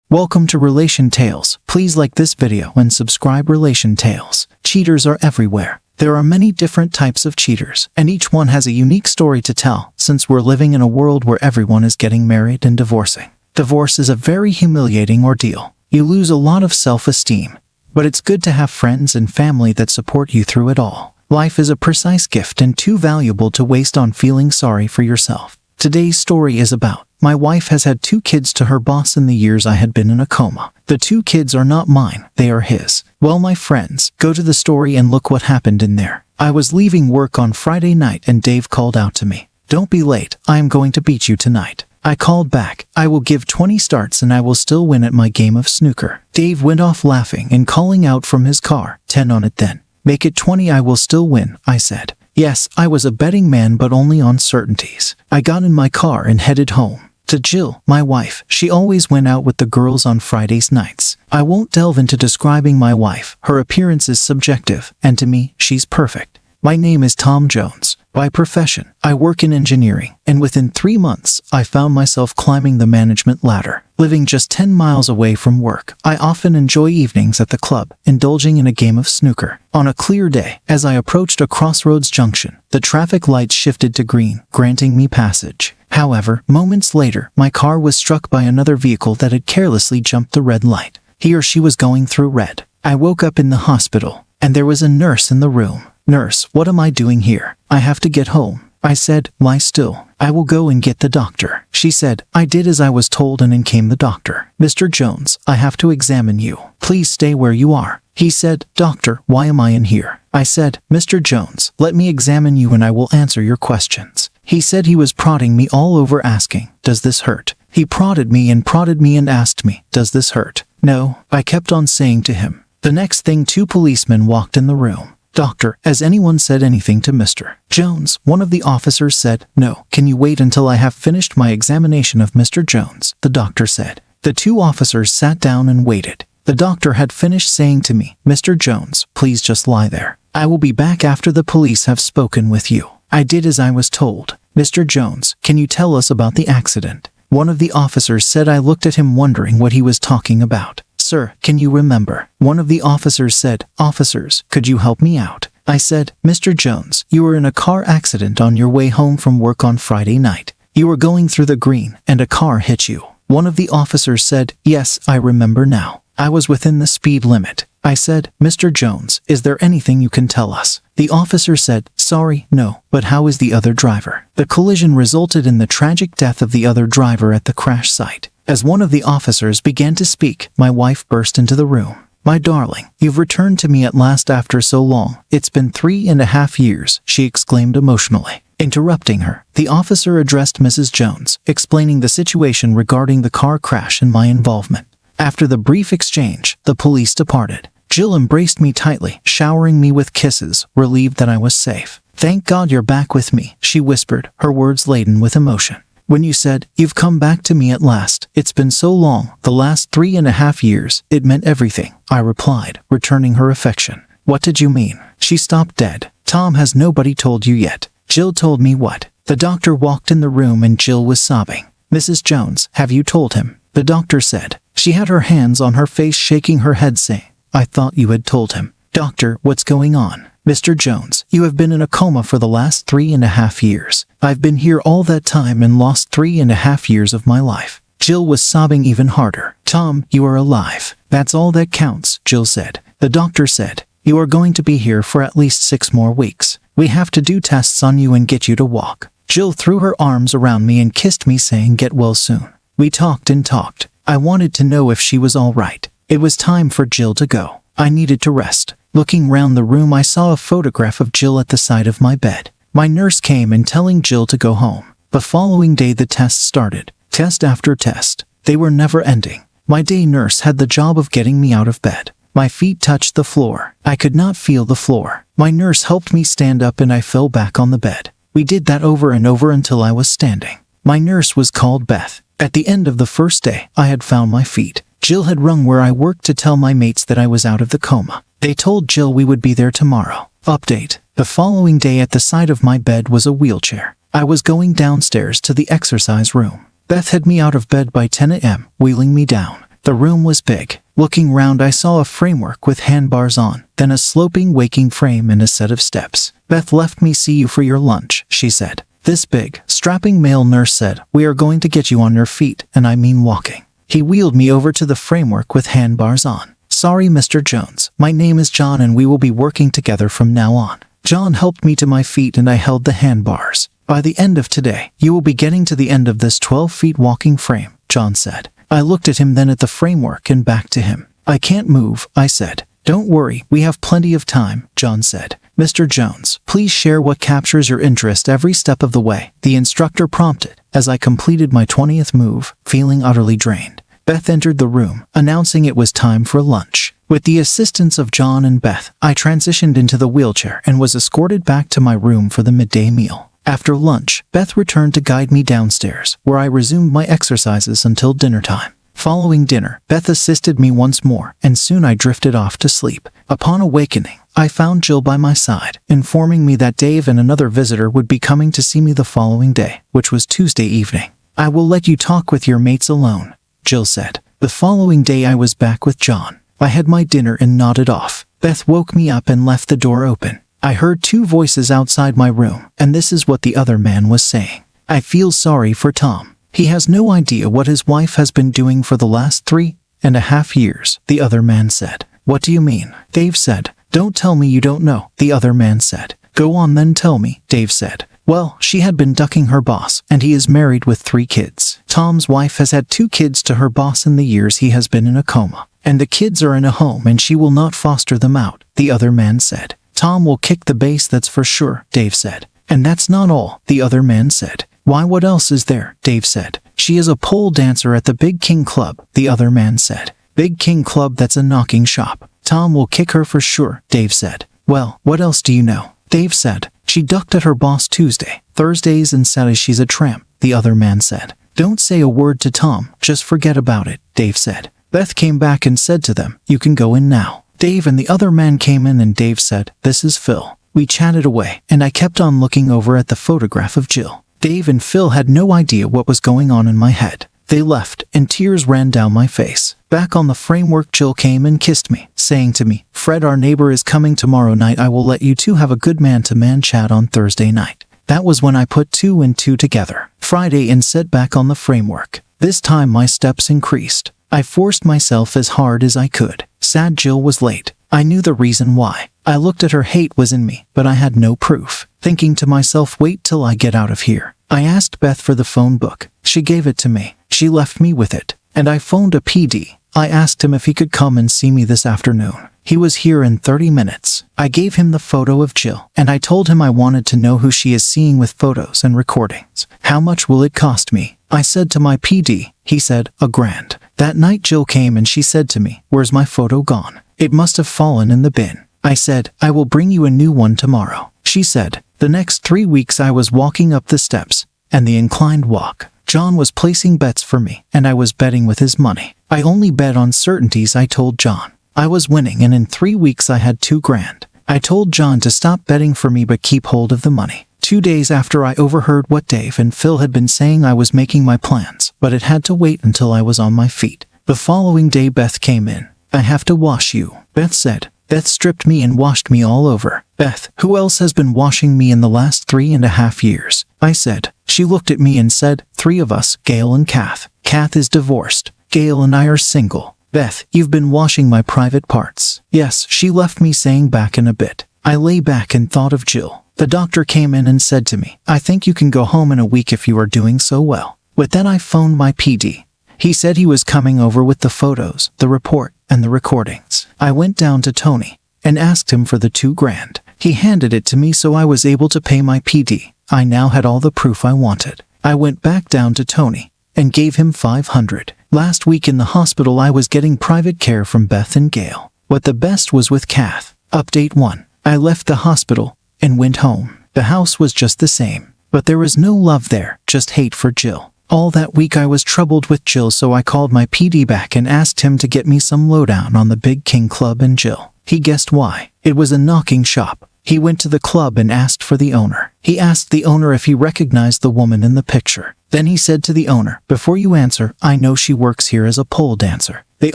Welcome to Relation Tales. Please like this video and subscribe. Relation Tales. Cheaters are everywhere. There are many different types of cheaters, and each one has a unique story to tell, since we're living in a world where everyone is getting married and divorcing. Divorce is a very humiliating ordeal. You lose a lot of self-esteem, but it's good to have friends and family that support you through it all. Life is a precise gift and too valuable to waste on feeling sorry for yourself. Today's story is about, my wife has had 2 kids to her boss in the years I had been in a coma. The 2 kids are not mine, they are his. Well, my friends, go to the story and look what happened in there. I was leaving work on Friday night and Dave called out to me, "Don't be late, I am going to beat you tonight." I called back, "I will give 20 starts and I will still win at my game of snooker." Dave went off laughing and calling out from his car, "10 on it then. Make it 20, I will still win," I said. Yes, I was a betting man, but only on certainties. I got in my car and headed home. To Jill, my wife, she always went out with the girls on Fridays nights. I won't delve into describing my wife, her appearance is subjective, and to me, she's perfect. My name is Tom Jones. By profession, I work in engineering, and within 3 months, I found myself climbing the management ladder. Living just 10 miles away from work, I often enjoy evenings at the club, indulging in a game of snooker. On a clear day, as I approached a crossroads junction, the traffic lights shifted to green, granting me passage. However, moments later, my car was struck by another vehicle that had carelessly jumped the red light. He or she was going through red. I woke up in the hospital, and there was a nurse in the room. "Nurse, what am I doing here? I have to get home." I said, "Lie still. I will go and get the doctor." She said, "I did as I was told," and in came the doctor. "Mr. Jones, I have to examine you. Please stay where you are." He said, "Doctor, why am I in here?" I said, "Mr. Jones, let me examine you and I will answer your questions." He said he was prodding me all over, asking, "Does this hurt?" He prodded me and asked me, "Does this hurt?" "No," I kept on saying to him. The next thing, 2 policemen walked in the room. "Doctor, has anyone said anything to Mr. Jones?" One of the officers said, "No. Can you wait until I have finished my examination of Mr. Jones?" the doctor said. The 2 officers sat down and waited. The doctor had finished saying to me, "Mr. Jones, please just lie there. I will be back after the police have spoken with you." I did as I was told. "Mr. Jones, can you tell us about the accident?" One of the officers said. I looked at him wondering what he was talking about. "Sir, can you remember?" One of the officers said, "Officers, could you help me out?" I said, "Mr. Jones, you were in a car accident on your way home from work on Friday night. You were going through the green, and a car hit you." One of the officers said, "Yes, I remember now. I was within the speed limit." I said, "Mr. Jones, is there anything you can tell us?" The officer said, "Sorry, no, but how is the other driver?" The collision resulted in the tragic death of the other driver at the crash site. As one of the officers began to speak, my wife burst into the room. "My darling, you've returned to me at last after so long. It's been 3.5 years, she exclaimed emotionally. Interrupting her, the officer addressed Mrs. Jones, explaining the situation regarding the car crash and my involvement. After the brief exchange, the police departed. Jill embraced me tightly, showering me with kisses, relieved that I was safe. "Thank God you're back with me," she whispered, her words laden with emotion. "When you said, 'You've come back to me at last, it's been so long, the last 3.5 years, it meant everything,' I replied, returning her affection. "What did you mean?" She stopped dead. "Tom, has nobody told you yet?" Jill told me what? The doctor walked in the room and Jill was sobbing. "Mrs. Jones, have you told him?" the doctor said. She had her hands on her face, shaking her head, saying, I thought you had told him. Doctor, what's going on? Mr. Jones, you have been in a coma for the last 3.5 years. I've been here all that time and lost 3.5 years of my life. Jill was sobbing even harder. Tom, you are alive. That's all that counts, Jill said. The doctor said, you are going to be here for at least 6 more weeks. We have to do tests on you and get you to walk. Jill threw her arms around me and kissed me, saying, get well soon. We talked and talked. I wanted to know if she was all right. It was time for Jill to go. I needed to rest. Looking round the room, I saw a photograph of Jill at the side of my bed. My nurse came and telling Jill to go home. The following day the tests started. Test after test. They were never ending. My day nurse had the job of getting me out of bed. My feet touched the floor. I could not feel the floor. My nurse helped me stand up and I fell back on the bed. We did that over and over until I was standing. My nurse was called Beth. At the end of the first day, I had found my feet. Jill had rung where I worked to tell my mates that I was out of the coma. They told Jill we would be there tomorrow. Update. The following day at the side of my bed was a wheelchair. I was going downstairs to the exercise room. Beth had me out of bed by 10 a.m., wheeling me down. The room was big. Looking round, I saw a framework with handbars on, then a sloping waking frame and a set of steps. Beth left me see you for your lunch, she said. This big, strapping male nurse said, we are going to get you on your feet, and I mean walking. He wheeled me over to the framework with handbars on. Sorry, Mr. Jones. My name is John and we will be working together from now on. John helped me to my feet and I held the handbars. By the end of today, you will be getting to the end of this 12-feet walking frame, John said. I looked at him, then at the framework and back to him. I can't move, I said. Don't worry, we have plenty of time, John said. Mr. Jones, please share what captures your interest every step of the way, the instructor prompted, as I completed my 20th move, feeling utterly drained. Beth entered the room, announcing it was time for lunch. With the assistance of John and Beth, I transitioned into the wheelchair and was escorted back to my room for the midday meal. After lunch, Beth returned to guide me downstairs, where I resumed my exercises until dinner time. Following dinner, Beth assisted me once more, and soon I drifted off to sleep. Upon awakening, I found Jill by my side, informing me that Dave and another visitor would be coming to see me the following day, which was Tuesday evening. I will let you talk with your mates alone, Jill said. The following day I was back with John. I had my dinner and nodded off. Beth woke me up and left the door open. I heard 2 voices outside my room, and this is what the other man was saying. I feel sorry for Tom. He has no idea what his wife has been doing for the last 3.5 years, the other man said. What do you mean? Dave said. Don't tell me you don't know, the other man said. Go on then, tell me, Dave said. Well, she had been ducking her boss, and he is married with 3 kids. Tom's wife has had 2 kids to her boss in the years he has been in a coma. And the kids are in a home and she will not foster them out, the other man said. Tom will kick the base, that's for sure, Dave said. And that's not all, the other man said. Why, what else is there? Dave said. She is a pole dancer at the Big King Club, the other man said. Big King Club, that's a knocking shop. Tom will kick her for sure, Dave said. Well, what else do you know? Dave said. She ducked at her boss Tuesday, Thursdays and Saturdays. She's a tramp, the other man said. Don't say a word to Tom, just forget about it, Dave said. Beth came back and said to them, you can go in now. Dave and the other man came in and Dave said, this is Phil. We chatted away, and I kept on looking over at the photograph of Jill. Dave and Phil had no idea what was going on in my head. They left, and tears ran down my face. Back on the framework, Jill came and kissed me, saying to me, Fred, our neighbor is coming tomorrow night. I will let you 2 have a good man-to-man chat on Thursday night. That was when I put 2 and 2 together. Friday and sat back on the framework. This time my steps increased. I forced myself as hard as I could. Sad Jill was late. I knew the reason why. I looked at her. Hate was in me, but I had no proof. Thinking to myself, wait till I get out of here. I asked Beth for the phone book. She gave it to me. She left me with it. And I phoned a PD. I asked him if he could come and see me this afternoon. He was here in 30 minutes. I gave him the photo of Jill, and I told him I wanted to know who she is seeing with photos and recordings. How much will it cost me? I said to my PD. He said, $1,000. That night Jill came and she said to me, where's my photo gone? It must have fallen in the bin. I said, I will bring you a new one tomorrow. She said, the next 3 weeks I was walking up the steps and the inclined walk. John was placing bets for me, and I was betting with his money. I only bet on certainties, I told John. I was winning, and in 3 weeks I had $2,000. I told John to stop betting for me but keep hold of the money. 2 days after I overheard what Dave and Phil had been saying, I was making my plans, but it had to wait until I was on my feet. The following day Beth came in. "I have to wash you," Beth said. Beth stripped me and washed me all over. "Beth, who else has been washing me in the last 3.5 years?" I said. She looked at me and said, "3 of us, Gail and Kath. Kath is divorced. Gail and I are single." "Beth, you've been washing my private parts." "Yes," she left me saying back in a bit. I lay back and thought of Jill. The doctor came in and said to me, "I think you can go home in a week if you are doing so well." With that I phoned my PD. He said he was coming over with the photos, the report, and the recordings. I went down to Tony and asked him for the $2,000. He handed it to me so I was able to pay my PD. I now had all the proof I wanted. I went back down to Tony and gave him $500. Last week in the hospital I was getting private care from Beth and Gail. What the best was with Kath. Update 1. I left the hospital and went home. The house was just the same, but there was no love there, just hate for Jill. All that week I was troubled with Jill, so I called my PD back and asked him to get me some lowdown on the Big King Club and Jill. He guessed why. It was a knocking shop. He went to the club and asked for the owner. He asked the owner if he recognized the woman in the picture. Then he said to the owner, "Before you answer, I know she works here as a pole dancer." The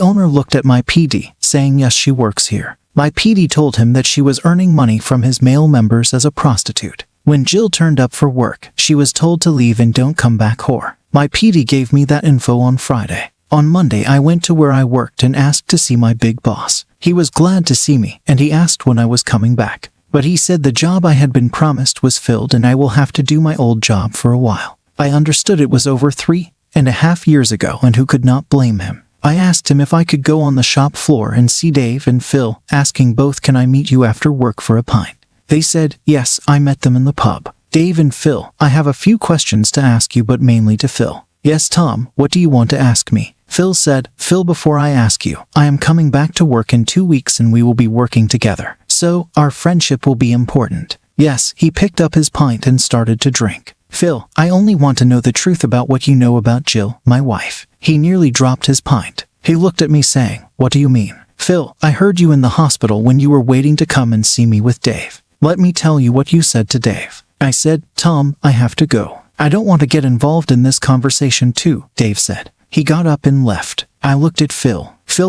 owner looked at my PD, saying yes, she works here. My PD told him that she was earning money from his male members as a prostitute. When Jill turned up for work, she was told to leave and don't come back, whore. My PD gave me that info on Friday. On Monday I went to where I worked and asked to see my big boss. He was glad to see me, and he asked when I was coming back. But he said the job I had been promised was filled and I will have to do my old job for a while. I understood it was over 3.5 years ago, and who could not blame him. I asked him if I could go on the shop floor and see Dave and Phil, asking both, "Can I meet you after work for a pint?" They said, yes. I met them in the pub. "Dave and Phil, I have a few questions to ask you, but mainly to Phil." "Yes, Tom, what do you want to ask me?" Phil said, "Phil, before I ask you, I am coming back to work in 2 weeks and we will be working together. So, our friendship will be important." Yes, he picked up his pint and started to drink. "Phil, I only want to know the truth about what you know about Jill, my wife." He nearly dropped his pint. He looked at me saying, "What do you mean?" "Phil, I heard you in the hospital when you were waiting to come and see me with Dave. Let me tell you what you said to Dave." I said, "Tom, I have to go. I don't want to get involved in this conversation too," Dave said. He got up and left. I looked at Phil.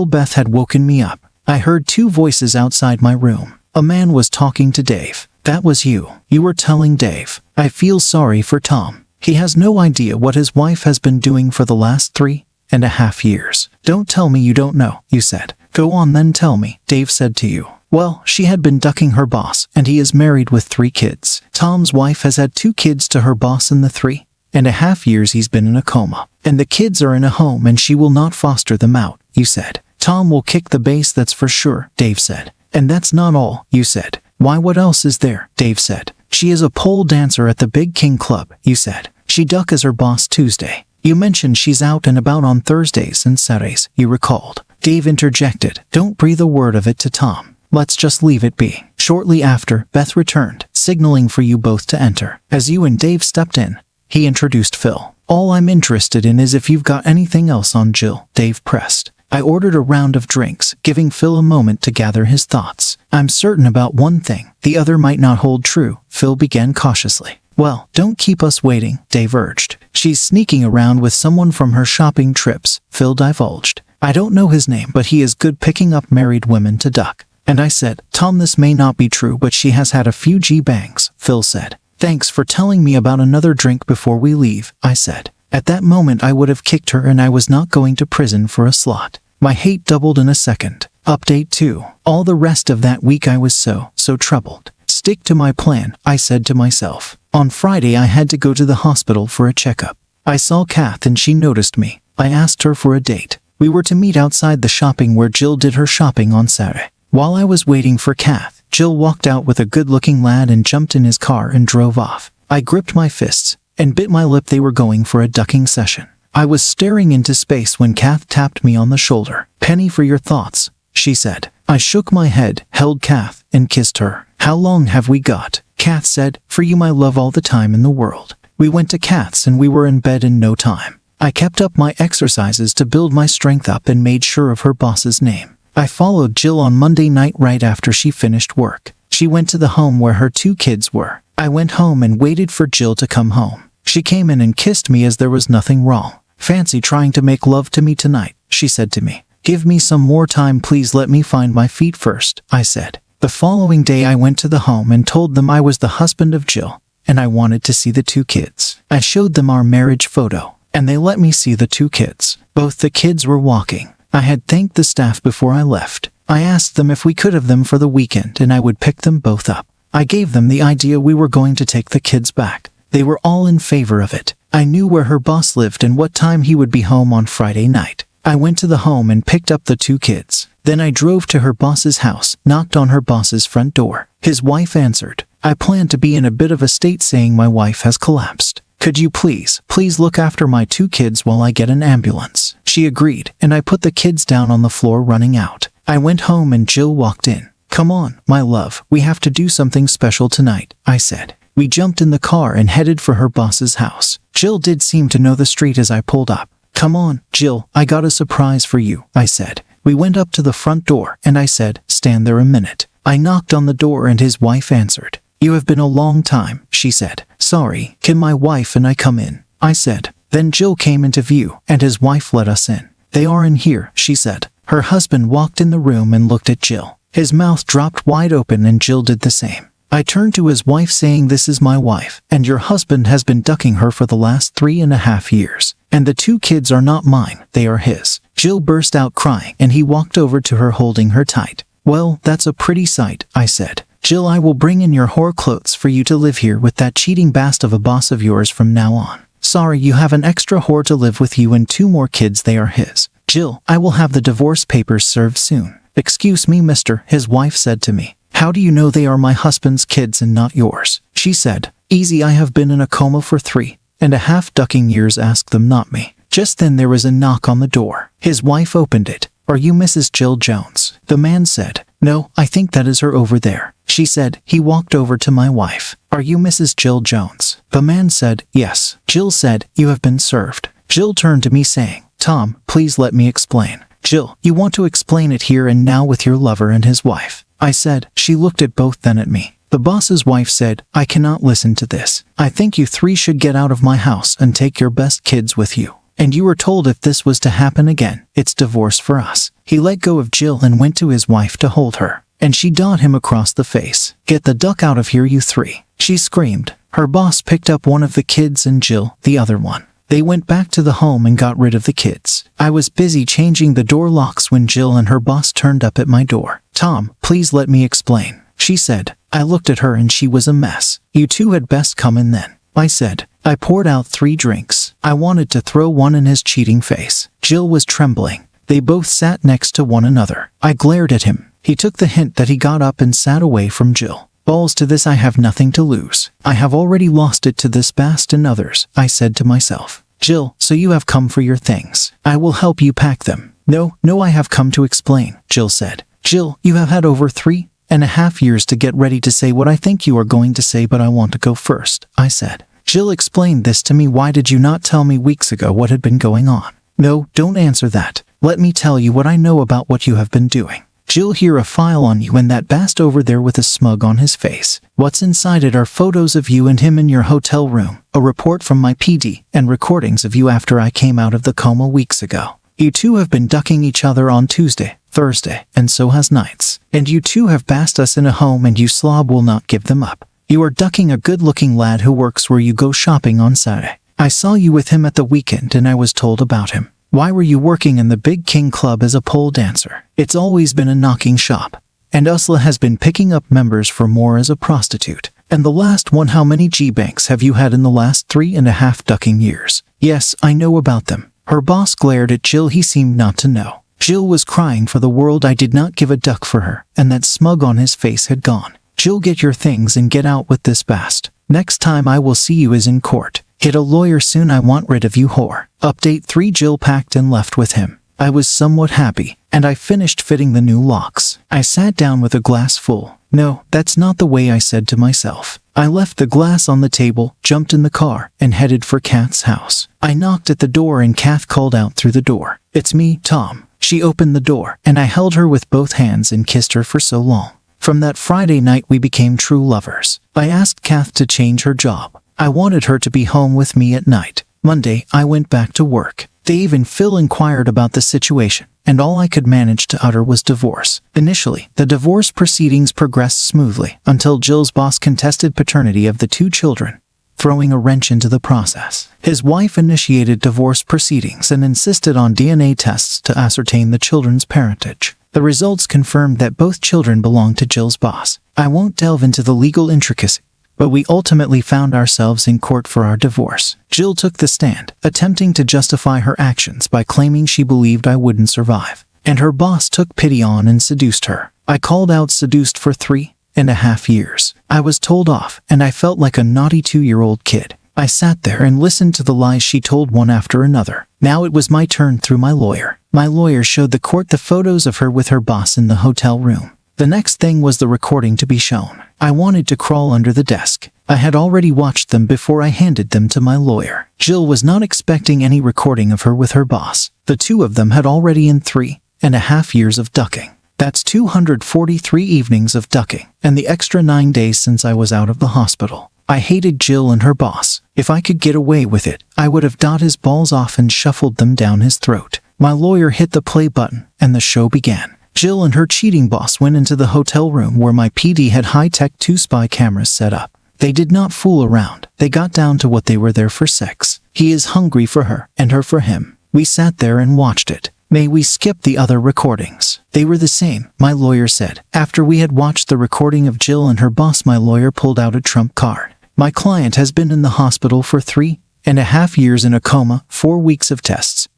Beth had woken me up. I heard 2 voices outside my room. A man was talking to Dave. "That was you. You were telling Dave. I feel sorry for Tom. He has no idea what his wife has been doing for the last 3.5 years. Don't tell me you don't know," you said. "Go on then, tell me," Dave said to you. Well, she had been ducking her boss, and he is married with 3 kids. Tom's wife has had 2 kids to her boss in the 3.5 years he's been in a coma. And the kids are in a home and she will not foster them out, you said. "Tom will kick the base, that's for sure," Dave said. "And that's not all," you said. "Why, what else is there?" Dave said. "She is a pole dancer at the Big King Club," you said. "She duck as her boss Tuesday. You mentioned she's out and about on Thursdays and Saturdays," you recalled. Dave interjected, "Don't breathe a word of it to Tom. Let's just leave it be." Shortly after, Beth returned, signaling for you both to enter. As you and Dave stepped in, he introduced Phil. "All I'm interested in is if you've got anything else on Jill," Dave pressed. I ordered a round of drinks, giving Phil a moment to gather his thoughts. "I'm certain about one thing. The other might not hold true," Phil began cautiously. "Well, don't keep us waiting," Dave urged. "She's sneaking around with someone from her shopping trips," Phil divulged. "I don't know his name, but he is good picking up married women to duck." And I said, "Tom, this may not be true, but she has had a few G-bangs," Phil said. "Thanks for telling me about another drink before we leave," I said. At that moment I would have kicked her, and I was not going to prison for a slot. My hate doubled in a second. Update 2. All the rest of that week I was so troubled. "Stick to my plan," I said to myself. On Friday I had to go to the hospital for a checkup. I saw Kath and she noticed me. I asked her for a date. We were to meet outside the shopping where Jill did her shopping on Saturday. While I was waiting for Kath, Jill walked out with a good-looking lad and jumped in his car and drove off. I gripped my fists and bit my lip. They were going for a ducking session. I was staring into space when Kath tapped me on the shoulder. "Penny, for your thoughts," she said. I shook my head, held Kath, and kissed her. "How long have we got?" Kath said. "For you, my love, all the time in the world." We went to Kath's and we were in bed in no time. I kept up my exercises to build my strength up and made sure of her boss's name. I followed Jill on Monday night right after she finished work. She went to the home where her 2 kids were. I went home and waited for Jill to come home. She came in and kissed me as there was nothing wrong. "Fancy trying to make love to me tonight," she said to me. "Give me some more time, please. Let me find my feet first," I said. The following day I went to the home and told them I was the husband of Jill, and I wanted to see the 2 kids. I showed them our marriage photo, and they let me see the 2 kids. Both the kids were walking. I had thanked the staff before I left. I asked them if we could have them for the weekend and I would pick them both up. I gave them the idea we were going to take the kids back. They were all in favor of it. I knew where her boss lived and what time he would be home on Friday night. I went to the home and picked up the 2 kids. Then I drove to her boss's house, knocked on her boss's front door. His wife answered. I planned to be in a bit of a state saying my wife has collapsed. "Could you please look after my 2 kids while I get an ambulance?" She agreed, and I put the kids down on the floor running out. I went home and Jill walked in. "Come on, my love, we have to do something special tonight," I said. We jumped in the car and headed for her boss's house. Jill did seem to know the street as I pulled up. "Come on, Jill, I got a surprise for you," I said. We went up to the front door and I said, "Stand there a minute." I knocked on the door and his wife answered. "You have been a long time," she said. "Sorry, can my wife and I come in?" I said. Then Jill came into view and his wife let us in. "They are in here," she said. Her husband walked in the room and looked at Jill. His mouth dropped wide open and Jill did the same. I turned to his wife saying, "This is my wife, and your husband has been ducking her for the last 3.5 years. And the 2 kids are not mine, they are his." Jill burst out crying and he walked over to her holding her tight. "Well, that's a pretty sight," I said. "Jill, I will bring in your whore clothes for you to live here with that cheating bast of a boss of yours from now on. Sorry, you have an extra whore to live with you and 2 more kids, they are his. Jill, I will have the divorce papers served soon." "Excuse me, mister," his wife said to me. "How do you know they are my husband's kids and not yours?" She said. "Easy, I have been in a coma for 3.5 ducking years, ask them, not me." Just then there was a knock on the door. His wife opened it. "Are you Mrs. Jill Jones?" The man said. "No, I think that is her over there." She said. He walked over to my wife. "Are you Mrs. Jill Jones?" The man said, "Yes." Jill said, "You have been served." Jill turned to me saying, "Tom, please let me explain." "Jill, you want to explain it here and now with your lover and his wife," I said. She looked at both, then at me. The boss's wife said, "I cannot listen to this. I think you 3 should get out of my house and take your best kids with you. And you were told if this was to happen again, it's divorce for us." He let go of Jill and went to his wife to hold her. And she dawed him across the face. "Get the duck out of here, you 3. She screamed. Her boss picked up one of the kids and Jill, the other one. They went back to the home and got rid of the kids. I was busy changing the door locks when Jill and her boss turned up at my door. "Tom, please let me explain," she said. I looked at her and she was a mess. "You 2 had best come in then," I said. I poured out 3 drinks. I wanted to throw one in his cheating face. Jill was trembling. They both sat next to one another. I glared at him. He took the hint that he got up and sat away from Jill. "Balls to this, I have nothing to lose. I have already lost it to this bast and others," I said to myself. "Jill, so you have come for your things. I will help you pack them." No, I have come to explain," Jill said. "Jill, you have had over 3.5 years to get ready to say what I think you are going to say, but I want to go first," I said. Jill explained this to me. "Why did you not tell me weeks ago what had been going on?" "No, don't answer that. Let me tell you what I know about what you have been doing. Jill, here a file on you and that bast over there with a smug on his face. What's inside it are photos of you and him in your hotel room, a report from my PD, and recordings of you after I came out of the coma weeks ago. You 2 have been ducking each other on Tuesday, Thursday, and so has nights. And you 2 have passed us in a home and you slob will not give them up. You are ducking a good-looking lad who works where you go shopping on Saturday. I saw you with him at the weekend and I was told about him. Why were you working in the Big King Club as a pole dancer? It's always been a knocking shop. And Usla has been picking up members for more as a prostitute. And the last one, how many G-banks have you had in the last 3.5 ducking years?" "Yes, I know about them." Her boss glared at Jill. He seemed not to know. Jill was crying for the world. I did not give a duck for her, and that smug on his face had gone. "Jill, get your things and get out with this bast. Next time I will see you is in court. Get a lawyer soon. I want rid of you, whore." Update 3. Jill packed and left with him. I was somewhat happy, and I finished fitting the new locks. I sat down with a glass full. No, that's not the way, I said to myself. I left the glass on the table, jumped in the car, and headed for Kath's house. I knocked at the door and Kath called out through the door, "It's me, Tom." She opened the door, and I held her with both hands and kissed her for so long. From that Friday night we became true lovers. I asked Kath to change her job. I wanted her to be home with me at night. Monday, I went back to work. Dave and Phil inquired about the situation, and all I could manage to utter was divorce. Initially, the divorce proceedings progressed smoothly until Jill's boss contested paternity of the 2 children, throwing a wrench into the process. His wife initiated divorce proceedings and insisted on DNA tests to ascertain the children's parentage. The results confirmed that both children belonged to Jill's boss. I won't delve into the legal intricacies, but we ultimately found ourselves in court for our divorce. Jill took the stand, attempting to justify her actions by claiming she believed I wouldn't survive, and her boss took pity on and seduced her. I called out seduced for 3.5 years. I was told off, and I felt like a naughty 2-year-old kid. I sat there and listened to the lies she told one after another. Now it was my turn through my lawyer. My lawyer showed the court the photos of her with her boss in the hotel room. The next thing was the recording to be shown. I wanted to crawl under the desk. I had already watched them before I handed them to my lawyer. Jill was not expecting any recording of her with her boss. The 2 of them had already in 3.5 years of ducking. That's 243 evenings of ducking, and the extra 9 days since I was out of the hospital. I hated Jill and her boss. If I could get away with it, I would have dot his balls off and shuffled them down his throat. My lawyer hit the play button, and the show began. Jill and her cheating boss went into the hotel room where my PD had high-tech 2 spy cameras set up. They did not fool around. They got down to what they were there for: sex. He is hungry for her, and her for him. We sat there and watched it. May we skip the other recordings? They were the same, my lawyer said. After we had watched the recording of Jill and her boss, my lawyer pulled out a trump card. My client has been in the hospital for 3.5 years in a coma, 4 weeks of tests,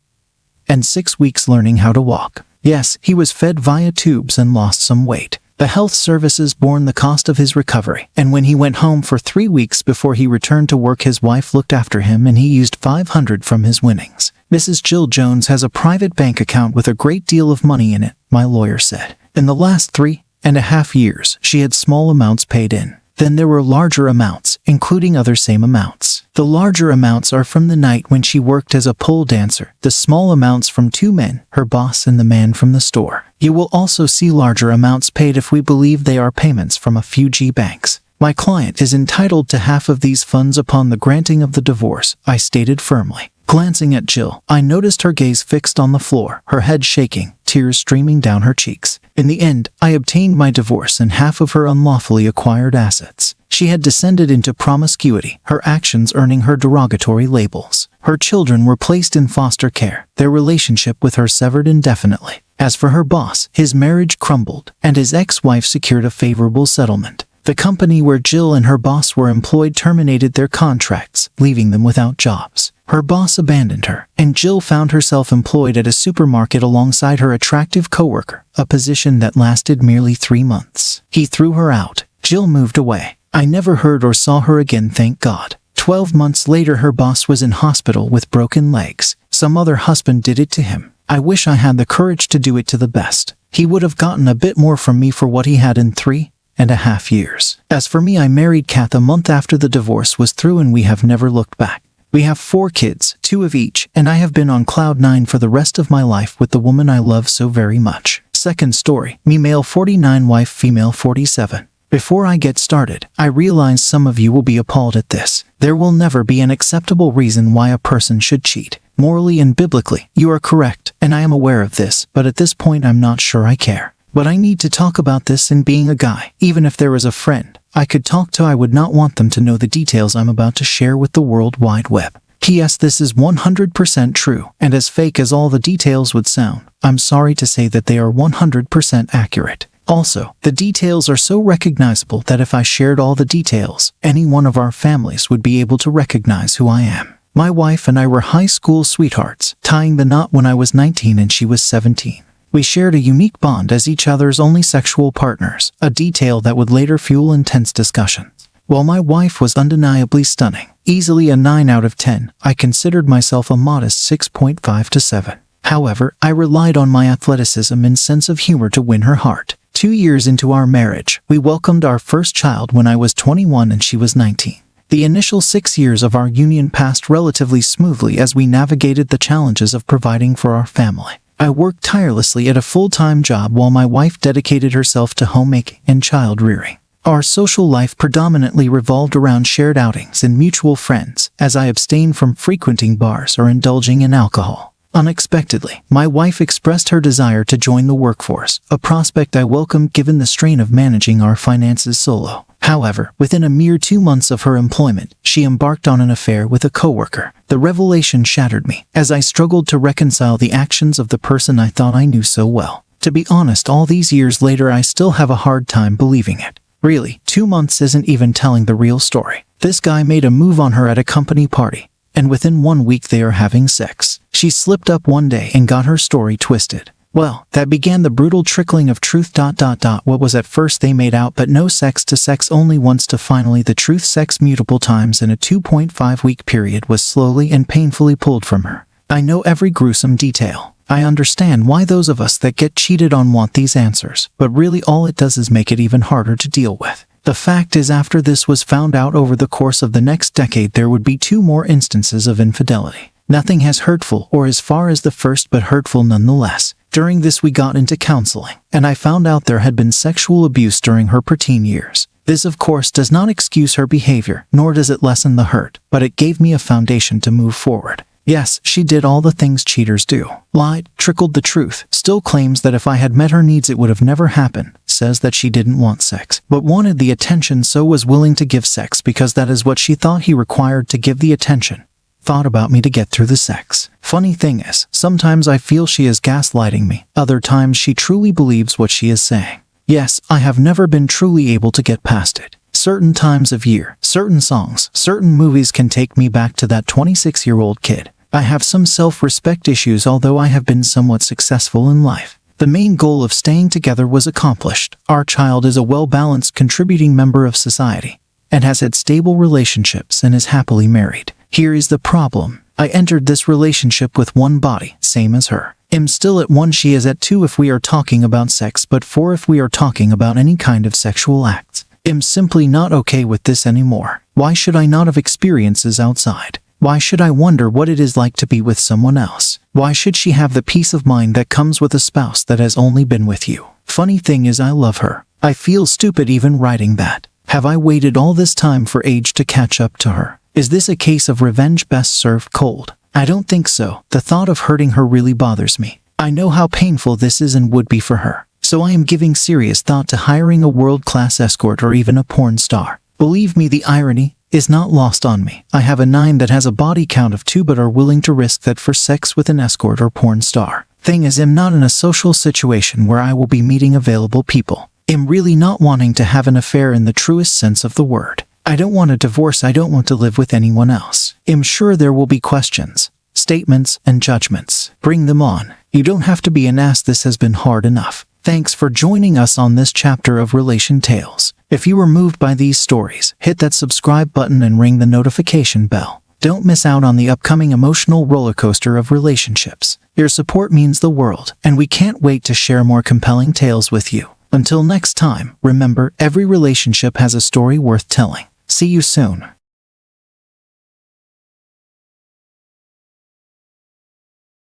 and 6 weeks learning how to walk. Yes, he was fed via tubes and lost some weight. The health services borne the cost of his recovery, and when he went home for 3 weeks before he returned to work, his wife looked after him and he used $500 from his winnings. Mrs. Jill Jones has a private bank account with a great deal of money in it, my lawyer said. In the last 3.5 years, she had small amounts paid in. Then there were larger amounts, including other same amounts. The larger amounts are from the night when she worked as a pole dancer, the small amounts from 2 men, her boss and the man from the store. You will also see larger amounts paid if we believe they are payments from a few G banks. My client is entitled to half of these funds upon the granting of the divorce, I stated firmly. Glancing at Jill, I noticed her gaze fixed on the floor, her head shaking, tears streaming down her cheeks. In the end, I obtained my divorce and half of her unlawfully acquired assets. She had descended into promiscuity, her actions earning her derogatory labels. Her children were placed in foster care, their relationship with her severed indefinitely. As for her boss, his marriage crumbled, and his ex-wife secured a favorable settlement. The company where Jill and her boss were employed terminated their contracts, leaving them without jobs. Her boss abandoned her, and Jill found herself employed at a supermarket alongside her attractive coworker, a position that lasted merely 3 months. He threw her out. Jill moved away. I never heard or saw her again, thank God. 12 months later, her boss was in hospital with broken legs. Some other husband did it to him. I wish I had the courage to do it to the best. He would have gotten a bit more from me for what he had in 3.5 years. As for me, I married Kath a month after the divorce was through, and we have never looked back. We have 4 kids, 2 of each, and I have been on cloud 9 for the rest of my life with the woman I love so very much. Second story, me male 49, wife female 47. Before I get started, I realize some of you will be appalled at this. There will never be an acceptable reason why a person should cheat. Morally and biblically, you are correct, and I am aware of this, but at this point I'm not sure I care. But I need to talk about this, and being a guy, even if there was a friend I could talk to, I would not want them to know the details I'm about to share with the World Wide Web. P.S. This is 100% true, and as fake as all the details would sound, I'm sorry to say that they are 100% accurate. Also, the details are so recognizable that if I shared all the details, any one of our families would be able to recognize who I am. My wife and I were high school sweethearts, tying the knot when I was 19 and she was 17. We shared a unique bond as each other's only sexual partners, a detail that would later fuel intense discussions. While my wife was undeniably stunning, easily a 9 out of 10, I considered myself a modest 6.5 to 7. However, I relied on my athleticism and sense of humor to win her heart. 2 years into our marriage, we welcomed our first child when I was 21 and she was 19. The initial 6 years of our union passed relatively smoothly as we navigated the challenges of providing for our family. I worked tirelessly at a full-time job while my wife dedicated herself to homemaking and child-rearing. Our social life predominantly revolved around shared outings and mutual friends, as I abstained from frequenting bars or indulging in alcohol. Unexpectedly, my wife expressed her desire to join the workforce, a prospect I welcomed given the strain of managing our finances solo. However, within a mere 2 months of her employment, she embarked on an affair with a coworker. The revelation shattered me, as I struggled to reconcile the actions of the person I thought I knew so well. To be honest, all these years later I still have a hard time believing it. Really, 2 months isn't even telling the real story. This guy made a move on her at a company party, and within 1 week they are having sex. She slipped up one day and got her story twisted. Well, that began the brutal trickling of truth. What was at first they made out but no sex to sex only once to finally the truth sex multiple times in a 2.5-week period was slowly and painfully pulled from her. I know every gruesome detail. I understand why those of us that get cheated on want these answers, but really all it does is make it even harder to deal with. The fact is, after this was found out over the course of the next decade, there would be 2 more instances of infidelity. Nothing as hurtful or as far as the first, but hurtful nonetheless. During this we got into counseling, and I found out there had been sexual abuse during her preteen years. This of course does not excuse her behavior, nor does it lessen the hurt, but it gave me a foundation to move forward. Yes, she did all the things cheaters do. Lied, trickled the truth, still claims that if I had met her needs it would have never happened, says that she didn't want sex, but wanted the attention, so was willing to give sex because that is what she thought he required to give the attention. Thought about me to get through the sex. Funny thing is, sometimes I feel she is gaslighting me, other times she truly believes what she is saying. Yes, I have never been truly able to get past it. Certain times of year, certain songs, certain movies can take me back to that 26-year-old kid. I have some self-respect issues, although I have been somewhat successful in life. The main goal of staying together was accomplished. Our child is a well-balanced, contributing member of society, and has had stable relationships and is happily married. Here is the problem. I entered this relationship with 1 body, same as her. Am still at 1, she is at 2 if we are talking about sex, but 4 if we are talking about any kind of sexual acts. Am simply not okay with this anymore. Why should I not have experiences outside? Why should I wonder what it is like to be with someone else? Why should she have the peace of mind that comes with a spouse that has only been with you? Funny thing is, I love her. I feel stupid even writing that. Have I waited all this time for age to catch up to her? Is this a case of revenge best served cold? I don't think so. The thought of hurting her really bothers me. I know how painful this is and would be for her. So I am giving serious thought to hiring a world-class escort or even a porn star. Believe me, the irony is not lost on me. I have a 9 that has a body count of 2 but are willing to risk that for sex with an escort or porn star. Thing is, I'm not in a social situation where I will be meeting available people. I'm really not wanting to have an affair in the truest sense of the word. I don't want a divorce. I don't want to live with anyone else. I'm sure there will be questions, statements, and judgments. Bring them on. You don't have to be an ass. This has been hard enough. Thanks for joining us on this chapter of Relation Tales. If you were moved by these stories, hit that subscribe button and ring the notification bell. Don't miss out on the upcoming emotional roller coaster of relationships. Your support means the world, and we can't wait to share more compelling tales with you. Until next time, remember, every relationship has a story worth telling. See you soon.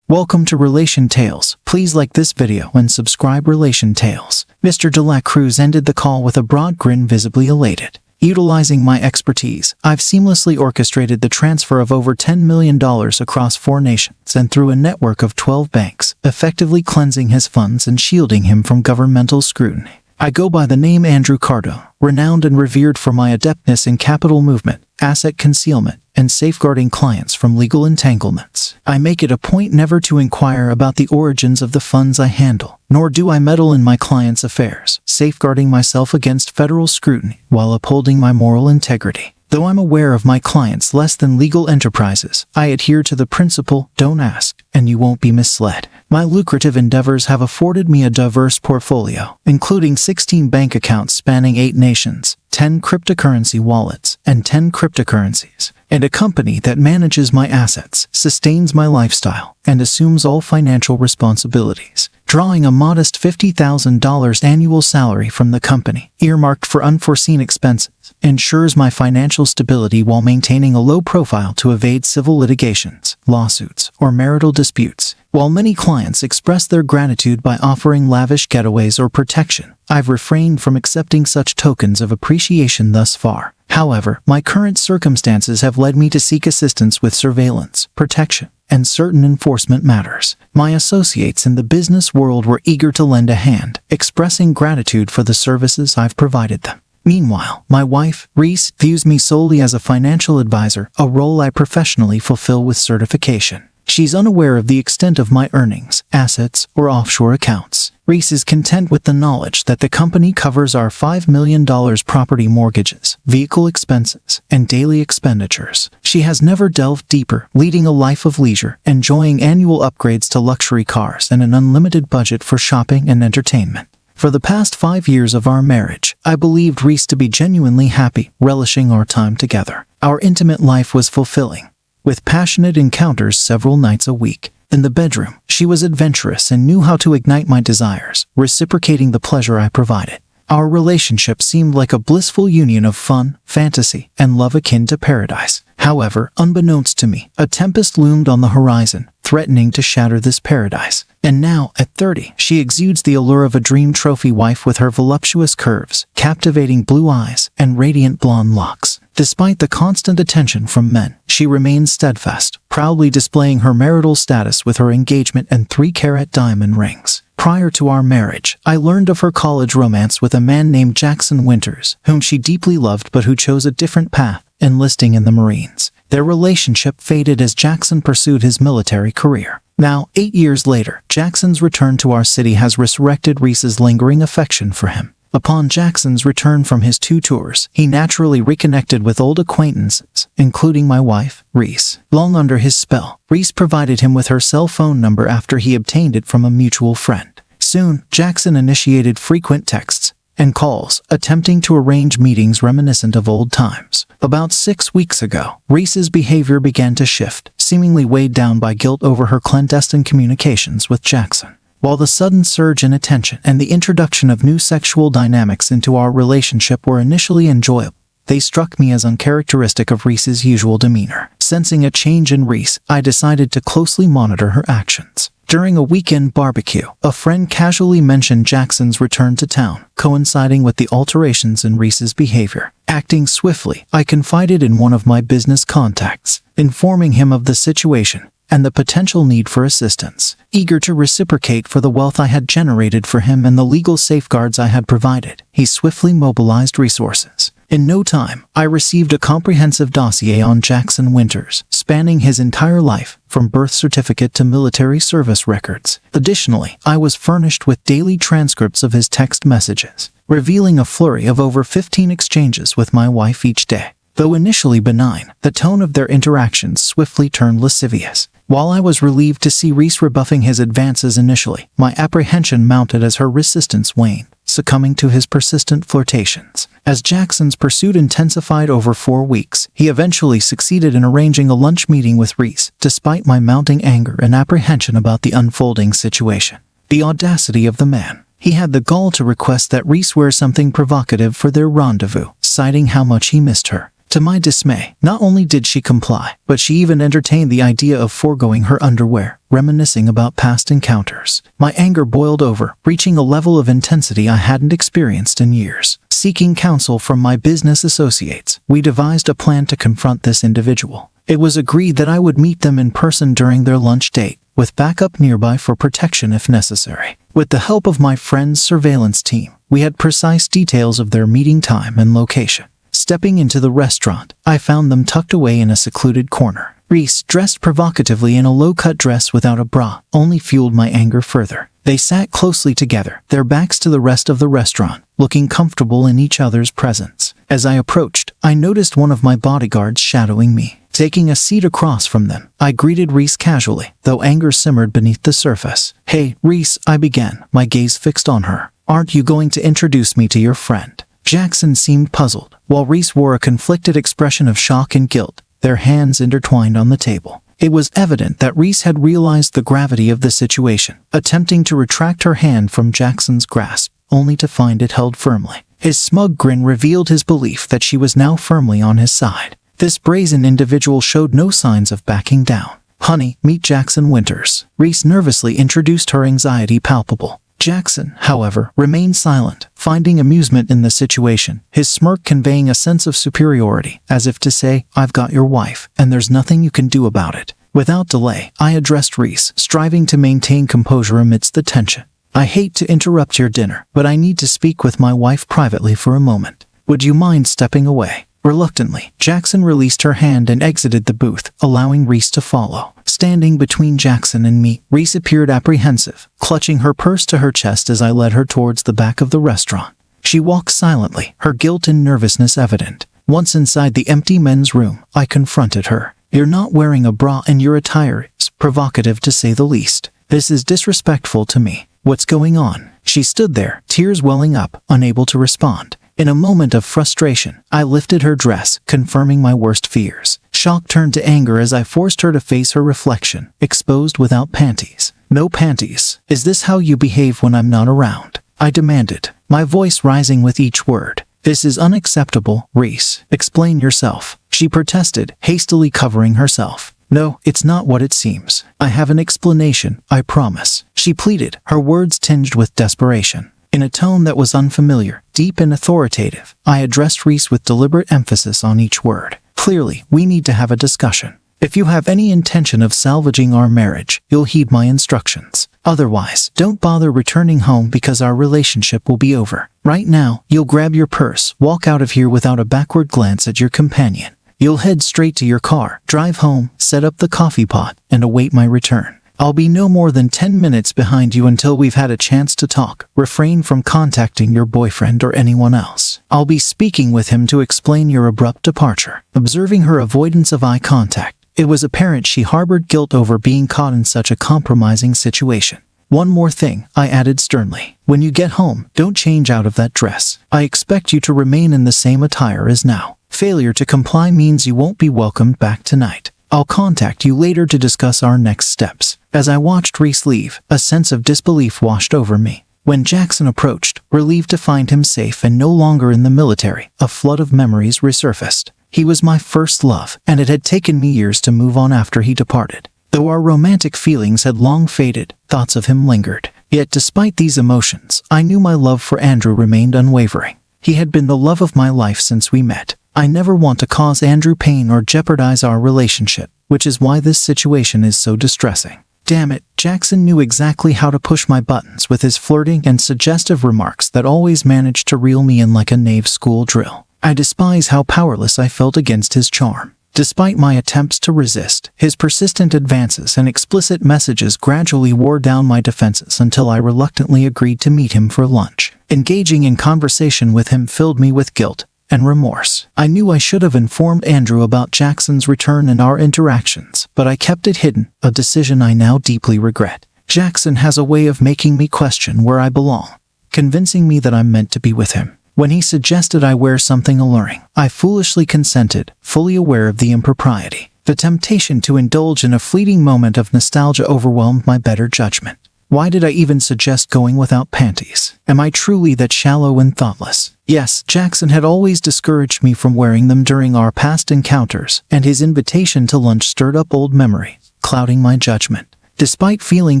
Welcome to Relation Tales. Please like this video and subscribe. Relation Tales. Mr. De La Cruz ended the call with a broad grin, visibly elated. Utilizing my expertise, I've seamlessly orchestrated the transfer of over $10 million across 4 nations and through a network of 12 banks, effectively cleansing his funds and shielding him from governmental scrutiny. I go by the name Andrew Cardone, renowned and revered for my adeptness in capital movement, asset concealment, and safeguarding clients from legal entanglements. I make it a point never to inquire about the origins of the funds I handle, nor do I meddle in my clients' affairs, safeguarding myself against federal scrutiny while upholding my moral integrity. Though I'm aware of my clients' less than legal enterprises, I adhere to the principle, don't ask, and you won't be misled. My lucrative endeavors have afforded me a diverse portfolio, including 16 bank accounts spanning 8 nations, 10 cryptocurrency wallets, and 10 cryptocurrencies, and a company that manages my assets, sustains my lifestyle, and assumes all financial responsibilities, drawing a modest $50,000 annual salary from the company, earmarked for unforeseen expenses. ensures my financial stability while maintaining a low profile to evade civil litigations, lawsuits, or marital disputes. While many clients express their gratitude by offering lavish getaways or protection, I've refrained from accepting such tokens of appreciation thus far. However, my current circumstances have led me to seek assistance with surveillance, protection, and certain enforcement matters. My associates in the business world were eager to lend a hand, expressing gratitude for the services I've provided them. Meanwhile, my wife, Reese, views me solely as a financial advisor, a role I professionally fulfill with certification. She's unaware of the extent of my earnings, assets, or offshore accounts. Reese is content with the knowledge that the company covers our $5 million property mortgages, vehicle expenses, and daily expenditures. She has never delved deeper, leading a life of leisure, enjoying annual upgrades to luxury cars and an unlimited budget for shopping and entertainment. For the past 5 years of our marriage, I believed Reese to be genuinely happy, relishing our time together. Our intimate life was fulfilling, with passionate encounters several nights a week. In the bedroom, she was adventurous and knew how to ignite my desires, reciprocating the pleasure I provided. Our relationship seemed like a blissful union of fun, fantasy, and love akin to paradise. However, unbeknownst to me, a tempest loomed on the horizon, threatening to shatter this paradise. And now, at 30, she exudes the allure of a dream trophy wife with her voluptuous curves, captivating blue eyes, and radiant blonde locks. Despite the constant attention from men, she remains steadfast, proudly displaying her marital status with her engagement and 3-carat diamond rings. Prior to our marriage, I learned of her college romance with a man named Jackson Winters, whom she deeply loved but who chose a different path, enlisting in the Marines. Their relationship faded as Jackson pursued his military career. Now, 8 years later, Jackson's return to our city has resurrected Reese's lingering affection for him. Upon Jackson's return from his 2 tours, he naturally reconnected with old acquaintances, including my wife, Reese. Long under his spell, Reese provided him with her cell phone number after he obtained it from a mutual friend. Soon, Jackson initiated frequent texts and calls, attempting to arrange meetings reminiscent of old times. About 6 weeks ago, Reese's behavior began to shift, seemingly weighed down by guilt over her clandestine communications with Jackson. While the sudden surge in attention and the introduction of new sexual dynamics into our relationship were initially enjoyable, they struck me as uncharacteristic of Reese's usual demeanor. Sensing a change in Reese, I decided to closely monitor her actions. During a weekend barbecue, a friend casually mentioned Jackson's return to town, coinciding with the alterations in Reese's behavior. Acting swiftly, I confided in one of my business contacts, informing him of the situation and the potential need for assistance. Eager to reciprocate for the wealth I had generated for him and the legal safeguards I had provided, he swiftly mobilized resources. In no time, I received a comprehensive dossier on Jackson Winters, spanning his entire life, from birth certificate to military service records. Additionally, I was furnished with daily transcripts of his text messages, revealing a flurry of over 15 exchanges with my wife each day. Though initially benign, the tone of their interactions swiftly turned lascivious. While I was relieved to see Reese rebuffing his advances initially, my apprehension mounted as her resistance waned, succumbing to his persistent flirtations. As Jackson's pursuit intensified over 4 weeks, he eventually succeeded in arranging a lunch meeting with Reese, despite my mounting anger and apprehension about the unfolding situation. The audacity of the man. He had the gall to request that Reese wear something provocative for their rendezvous, citing how much he missed her. To my dismay, not only did she comply, but she even entertained the idea of foregoing her underwear, reminiscing about past encounters. My anger boiled over, reaching a level of intensity I hadn't experienced in years. Seeking counsel from my business associates, we devised a plan to confront this individual. It was agreed that I would meet them in person during their lunch date, with backup nearby for protection if necessary. With the help of my friend's surveillance team, we had precise details of their meeting time and location. Stepping into the restaurant, I found them tucked away in a secluded corner. Reese, dressed provocatively in a low-cut dress without a bra, only fueled my anger further. They sat closely together, their backs to the rest of the restaurant, looking comfortable in each other's presence. As I approached, I noticed one of my bodyguards shadowing me. Taking a seat across from them, I greeted Reese casually, though anger simmered beneath the surface. "Hey, Reese," I began, my gaze fixed on her. "Aren't you going to introduce me to your friend?" Jackson seemed puzzled, while Reese wore a conflicted expression of shock and guilt, their hands intertwined on the table. It was evident that Reese had realized the gravity of the situation, attempting to retract her hand from Jackson's grasp, only to find it held firmly. His smug grin revealed his belief that she was now firmly on his side. This brazen individual showed no signs of backing down. "Honey, meet Jackson Winters." Reese nervously introduced, her anxiety palpable. Jackson, however, remained silent, finding amusement in the situation, his smirk conveying a sense of superiority, as if to say, "I've got your wife, and there's nothing you can do about it." Without delay, I addressed Reese, striving to maintain composure amidst the tension. "I hate to interrupt your dinner, but I need to speak with my wife privately for a moment. Would you mind stepping away?" Reluctantly, Jackson released her hand and exited the booth, allowing Reese to follow. Standing between Jackson and me, Reese appeared apprehensive, clutching her purse to her chest as I led her towards the back of the restaurant. She walked silently, her guilt and nervousness evident. Once inside the empty men's room, I confronted her. "You're not wearing a bra and your attire is provocative to say the least. This is disrespectful to me. What's going on?" She stood there, tears welling up, unable to respond. In a moment of frustration, I lifted her dress, confirming my worst fears. Shock turned to anger as I forced her to face her reflection, exposed without panties. "No panties. Is this how you behave when I'm not around?" I demanded, my voice rising with each word. "This is unacceptable, Reese. Explain yourself," she protested, hastily covering herself. "No, it's not what it seems. I have an explanation, I promise," she pleaded, her words tinged with desperation. In a tone that was unfamiliar, deep and authoritative, I addressed Reese with deliberate emphasis on each word. "Clearly, we need to have a discussion. If you have any intention of salvaging our marriage, you'll heed my instructions. Otherwise, don't bother returning home because our relationship will be over. Right now, you'll grab your purse, walk out of here without a backward glance at your companion. You'll head straight to your car, drive home, set up the coffee pot, and await my return. I'll be no more than 10 minutes behind you until we've had a chance to talk. Refrain from contacting your boyfriend or anyone else. I'll be speaking with him to explain your abrupt departure." Observing her avoidance of eye contact, it was apparent she harbored guilt over being caught in such a compromising situation. "One more thing," I added sternly. "When you get home, don't change out of that dress. I expect you to remain in the same attire as now. Failure to comply means you won't be welcomed back tonight. I'll contact you later to discuss our next steps." As I watched Reese leave, a sense of disbelief washed over me. When Jackson approached, relieved to find him safe and no longer in the military, a flood of memories resurfaced. He was my first love, and it had taken me years to move on after he departed. Though our romantic feelings had long faded, thoughts of him lingered. Yet despite these emotions, I knew my love for Andrew remained unwavering. He had been the love of my life since we met. I never want to cause Andrew pain or jeopardize our relationship, which is why this situation is so distressing. Damn it, Jackson knew exactly how to push my buttons with his flirting and suggestive remarks that always managed to reel me in like a knave school drill. I despise how powerless I felt against his charm. Despite my attempts to resist, his persistent advances and explicit messages gradually wore down my defenses until I reluctantly agreed to meet him for lunch. Engaging in conversation with him filled me with guilt and remorse. I knew I should have informed Andrew about Jackson's return and our interactions, but I kept it hidden, a decision I now deeply regret. Jackson has a way of making me question where I belong, convincing me that I'm meant to be with him. When he suggested I wear something alluring, I foolishly consented, fully aware of the impropriety. The temptation to indulge in a fleeting moment of nostalgia overwhelmed my better judgment. Why did I even suggest going without panties? Am I truly that shallow and thoughtless? Yes, Jackson had always discouraged me from wearing them during our past encounters, and his invitation to lunch stirred up old memories, clouding my judgment. Despite feeling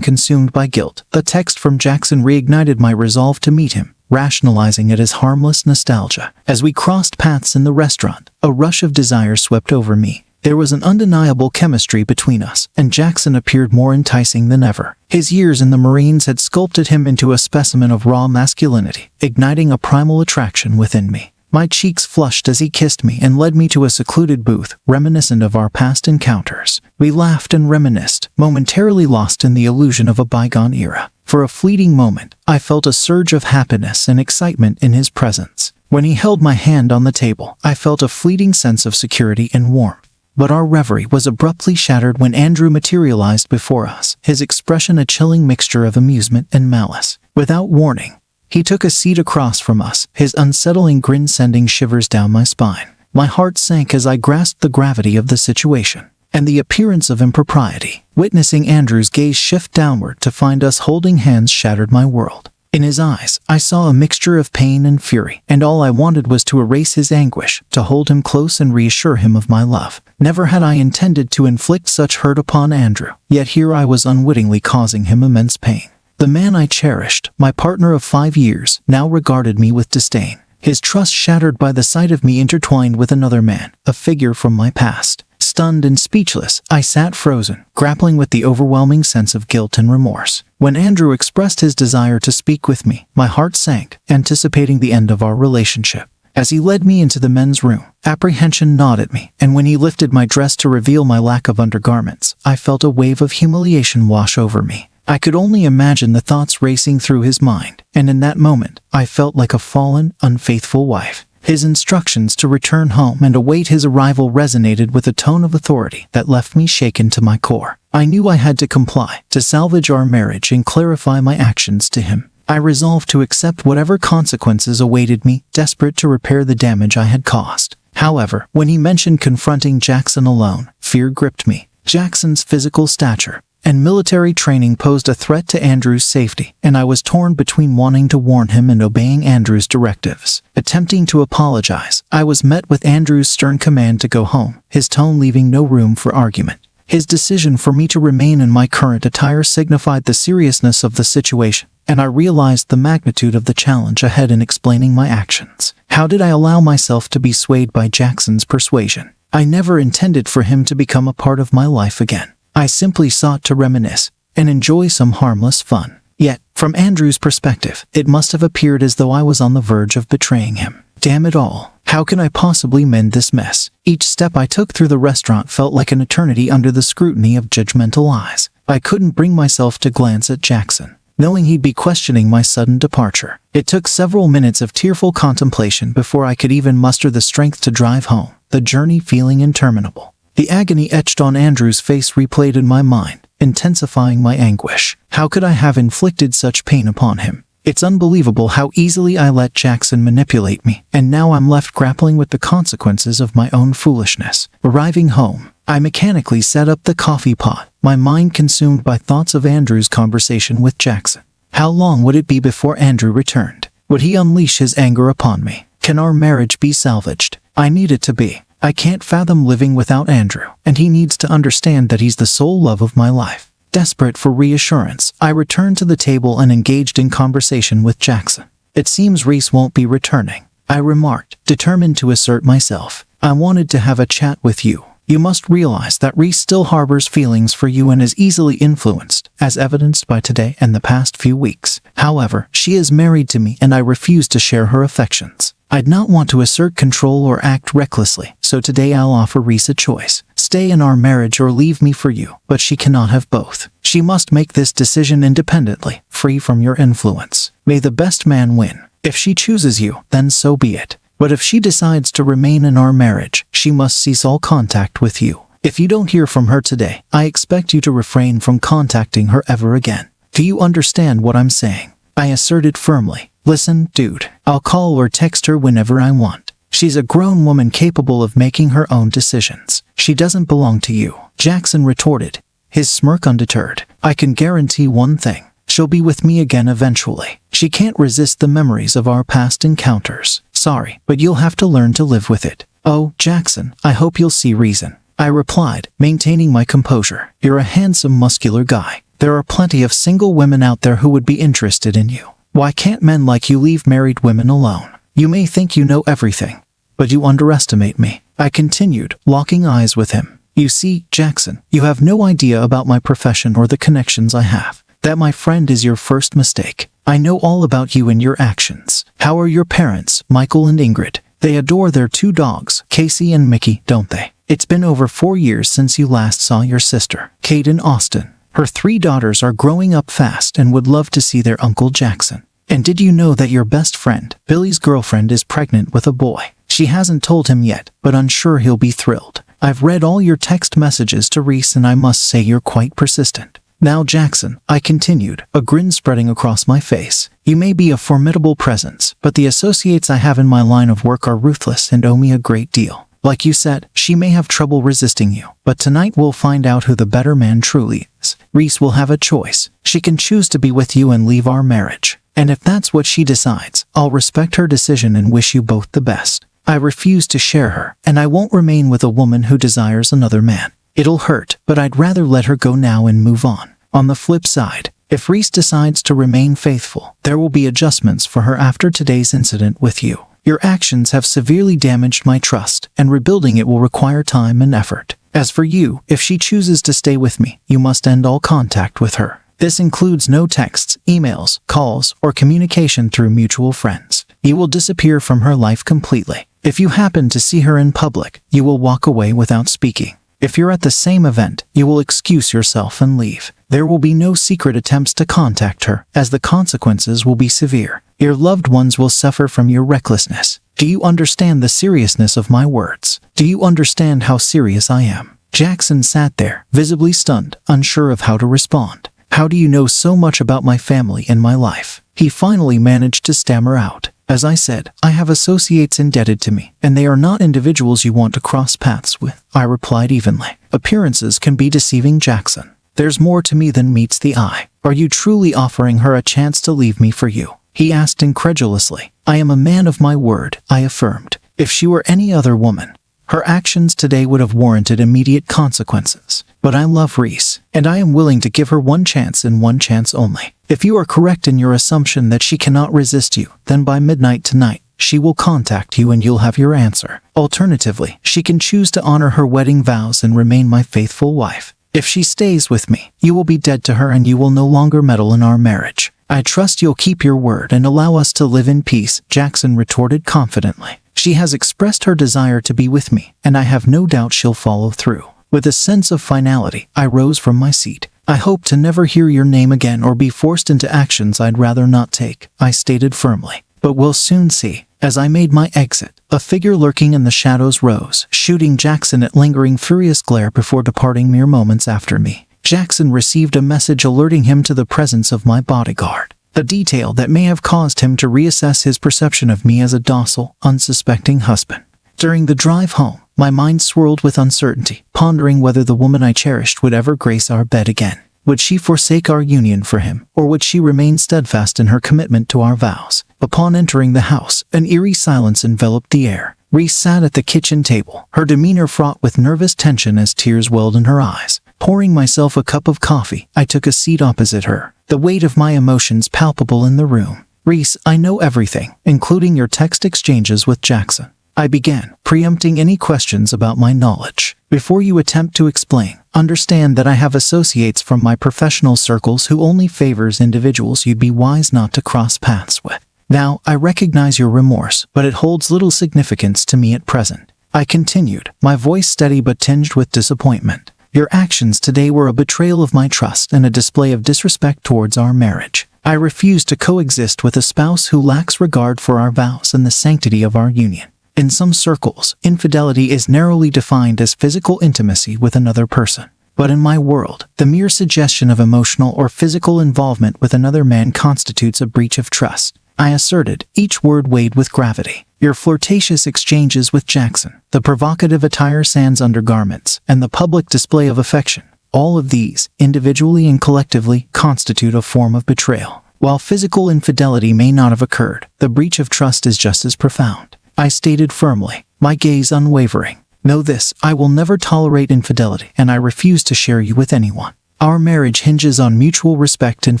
consumed by guilt, a text from Jackson reignited my resolve to meet him, rationalizing it as harmless nostalgia. As we crossed paths in the restaurant, a rush of desire swept over me. There was an undeniable chemistry between us, and Jackson appeared more enticing than ever. His years in the Marines had sculpted him into a specimen of raw masculinity, igniting a primal attraction within me. My cheeks flushed as he kissed me and led me to a secluded booth, reminiscent of our past encounters. We laughed and reminisced, momentarily lost in the illusion of a bygone era. For a fleeting moment, I felt a surge of happiness and excitement in his presence. When he held my hand on the table, I felt a fleeting sense of security and warmth. But our reverie was abruptly shattered when Andrew materialized before us, his expression a chilling mixture of amusement and malice. Without warning, he took a seat across from us, his unsettling grin sending shivers down my spine. My heart sank as I grasped the gravity of the situation and the appearance of impropriety. Witnessing Andrew's gaze shift downward to find us holding hands shattered my world. In his eyes, I saw a mixture of pain and fury, and all I wanted was to erase his anguish, to hold him close and reassure him of my love. Never had I intended to inflict such hurt upon Andrew, yet here I was unwittingly causing him immense pain. The man I cherished, my partner of 5 years, now regarded me with disdain, his trust shattered by the sight of me intertwined with another man, a figure from my past. Stunned and speechless, I sat frozen, grappling with the overwhelming sense of guilt and remorse. When Andrew expressed his desire to speak with me, my heart sank, anticipating the end of our relationship. As he led me into the men's room, apprehension gnawed at me, and when he lifted my dress to reveal my lack of undergarments, I felt a wave of humiliation wash over me. I could only imagine the thoughts racing through his mind, and in that moment, I felt like a fallen, unfaithful wife. His instructions to return home and await his arrival resonated with a tone of authority that left me shaken to my core. I knew I had to comply, to salvage our marriage and clarify my actions to him. I resolved to accept whatever consequences awaited me, desperate to repair the damage I had caused. However, when he mentioned confronting Jackson alone, fear gripped me. Jackson's physical stature and military training posed a threat to Andrew's safety, and I was torn between wanting to warn him and obeying Andrew's directives. Attempting to apologize, I was met with Andrew's stern command to go home, his tone leaving no room for argument. His decision for me to remain in my current attire signified the seriousness of the situation, and I realized the magnitude of the challenge ahead in explaining my actions. How did I allow myself to be swayed by Jackson's persuasion? I never intended for him to become a part of my life again. I simply sought to reminisce and enjoy some harmless fun. Yet, from Andrew's perspective, it must have appeared as though I was on the verge of betraying him. Damn it all. How can I possibly mend this mess? Each step I took through the restaurant felt like an eternity under the scrutiny of judgmental eyes. I couldn't bring myself to glance at Jackson, knowing he'd be questioning my sudden departure. It took several minutes of tearful contemplation before I could even muster the strength to drive home, the journey feeling interminable. The agony etched on Andrew's face replayed in my mind, intensifying my anguish. How could I have inflicted such pain upon him? It's unbelievable how easily I let Jackson manipulate me, and now I'm left grappling with the consequences of my own foolishness. Arriving home, I mechanically set up the coffee pot, my mind consumed by thoughts of Andrew's conversation with Jackson. How long would it be before Andrew returned? Would he unleash his anger upon me? Can our marriage be salvaged? I need it to be. I can't fathom living without Andrew, and he needs to understand that he's the sole love of my life. Desperate for reassurance, I returned to the table and engaged in conversation with Jackson. It seems Reese won't be returning, I remarked, determined to assert myself. I wanted to have a chat with you. You must realize that Reese still harbors feelings for you and is easily influenced, as evidenced by today and the past few weeks. However, she is married to me and I refuse to share her affections. I'd not want to assert control or act recklessly, so today I'll offer Reese a choice. Stay in our marriage or leave me for you, but she cannot have both. She must make this decision independently, free from your influence. May the best man win. If she chooses you, then so be it. But if she decides to remain in our marriage, she must cease all contact with you. If you don't hear from her today, I expect you to refrain from contacting her ever again. Do you understand what I'm saying? I asserted firmly. Listen, dude, I'll call or text her whenever I want. She's a grown woman capable of making her own decisions. She doesn't belong to you, Jackson retorted, his smirk undeterred. I can guarantee one thing. She'll be with me again eventually. She can't resist the memories of our past encounters. Sorry, but you'll have to learn to live with it. Oh, Jackson, I hope you'll see reason, I replied, maintaining my composure. You're a handsome, muscular guy. There are plenty of single women out there who would be interested in you. Why can't men like you leave married women alone? You may think you know everything, but you underestimate me, I continued, locking eyes with him. You see, Jackson, you have no idea about my profession or the connections I have. That, my friend, is your first mistake. I know all about you and your actions. How are your parents, Michael and Ingrid? They adore their 2 dogs, Casey and Mickey, don't they? It's been over 4 years since you last saw your sister, Kate and Austin. Her 3 daughters are growing up fast and would love to see their Uncle Jackson. And did you know that your best friend, Billy's girlfriend, is pregnant with a boy? She hasn't told him yet, but I'm sure he'll be thrilled. I've read all your text messages to Reese and I must say you're quite persistent. Now, Jackson, I continued, a grin spreading across my face. You may be a formidable presence, but the associates I have in my line of work are ruthless and owe me a great deal. Like you said, she may have trouble resisting you, but tonight we'll find out who the better man truly is. Reese will have a choice. She can choose to be with you and leave our marriage, And if that's what she decides, I'll respect her decision and wish you both the best. I refuse to share her, and I won't remain with a woman who desires another man. It'll hurt, but I'd rather let her go now and move on. On the flip side, if Reese decides to remain faithful, there will be adjustments for her after today's incident with you. Your actions have severely damaged my trust, and rebuilding it will require time and effort. As for you, if she chooses to stay with me, you must end all contact with her. This includes no texts, emails, calls, or communication through mutual friends. You will disappear from her life completely. If you happen to see her in public, you will walk away without speaking. If you're at the same event, you will excuse yourself and leave. There will be no secret attempts to contact her, as the consequences will be severe. Your loved ones will suffer from your recklessness. Do you understand the seriousness of my words? Do you understand how serious I am? Jackson sat there, visibly stunned, unsure of how to respond. How do you know so much about my family and my life? He finally managed to stammer out. As I said, I have associates indebted to me, and they are not individuals you want to cross paths with, I replied evenly. Appearances can be deceiving, Jackson. There's more to me than meets the eye. Are you truly offering her a chance to leave me for you? He asked incredulously. I am a man of my word, I affirmed. If she were any other woman, her actions today would have warranted immediate consequences. But I love Reese, and I am willing to give her one chance and one chance only. If you are correct in your assumption that she cannot resist you, then by midnight tonight, she will contact you and you'll have your answer. Alternatively, she can choose to honor her wedding vows and remain my faithful wife. If she stays with me, you will be dead to her and you will no longer meddle in our marriage. I trust you'll keep your word and allow us to live in peace, Jackson retorted confidently. She has expressed her desire to be with me, and I have no doubt she'll follow through. With a sense of finality, I rose from my seat. I hope to never hear your name again or be forced into actions I'd rather not take, I stated firmly. But we'll soon see. As I made my exit, a figure lurking in the shadows rose, shooting Jackson a lingering furious glare before departing mere moments after me. Jackson received a message alerting him to the presence of my bodyguard, a detail that may have caused him to reassess his perception of me as a docile, unsuspecting husband. During the drive home, my mind swirled with uncertainty, pondering whether the woman I cherished would ever grace our bed again. Would she forsake our union for him, or would she remain steadfast in her commitment to our vows? Upon entering the house, an eerie silence enveloped the air. Reese sat at the kitchen table, her demeanor fraught with nervous tension as tears welled in her eyes. Pouring myself a cup of coffee, I took a seat opposite her, the weight of my emotions palpable in the room. Reese, I know everything, including your text exchanges with Jackson. I began, preempting any questions about my knowledge. Before you attempt to explain, understand that I have associates from my professional circles who only favors individuals you'd be wise not to cross paths with. Now, I recognize your remorse, but it holds little significance to me at present. I continued, my voice steady but tinged with disappointment. Your actions today were a betrayal of my trust and a display of disrespect towards our marriage. I refuse to coexist with a spouse who lacks regard for our vows and the sanctity of our union. In some circles, infidelity is narrowly defined as physical intimacy with another person. But in my world, the mere suggestion of emotional or physical involvement with another man constitutes a breach of trust. I asserted, each word weighed with gravity. Your flirtatious exchanges with Jackson, the provocative attire sans undergarments, and the public display of affection, all of these, individually and collectively, constitute a form of betrayal. While physical infidelity may not have occurred, the breach of trust is just as profound. I stated firmly, my gaze unwavering. Know this, I will never tolerate infidelity, and I refuse to share you with anyone. Our marriage hinges on mutual respect and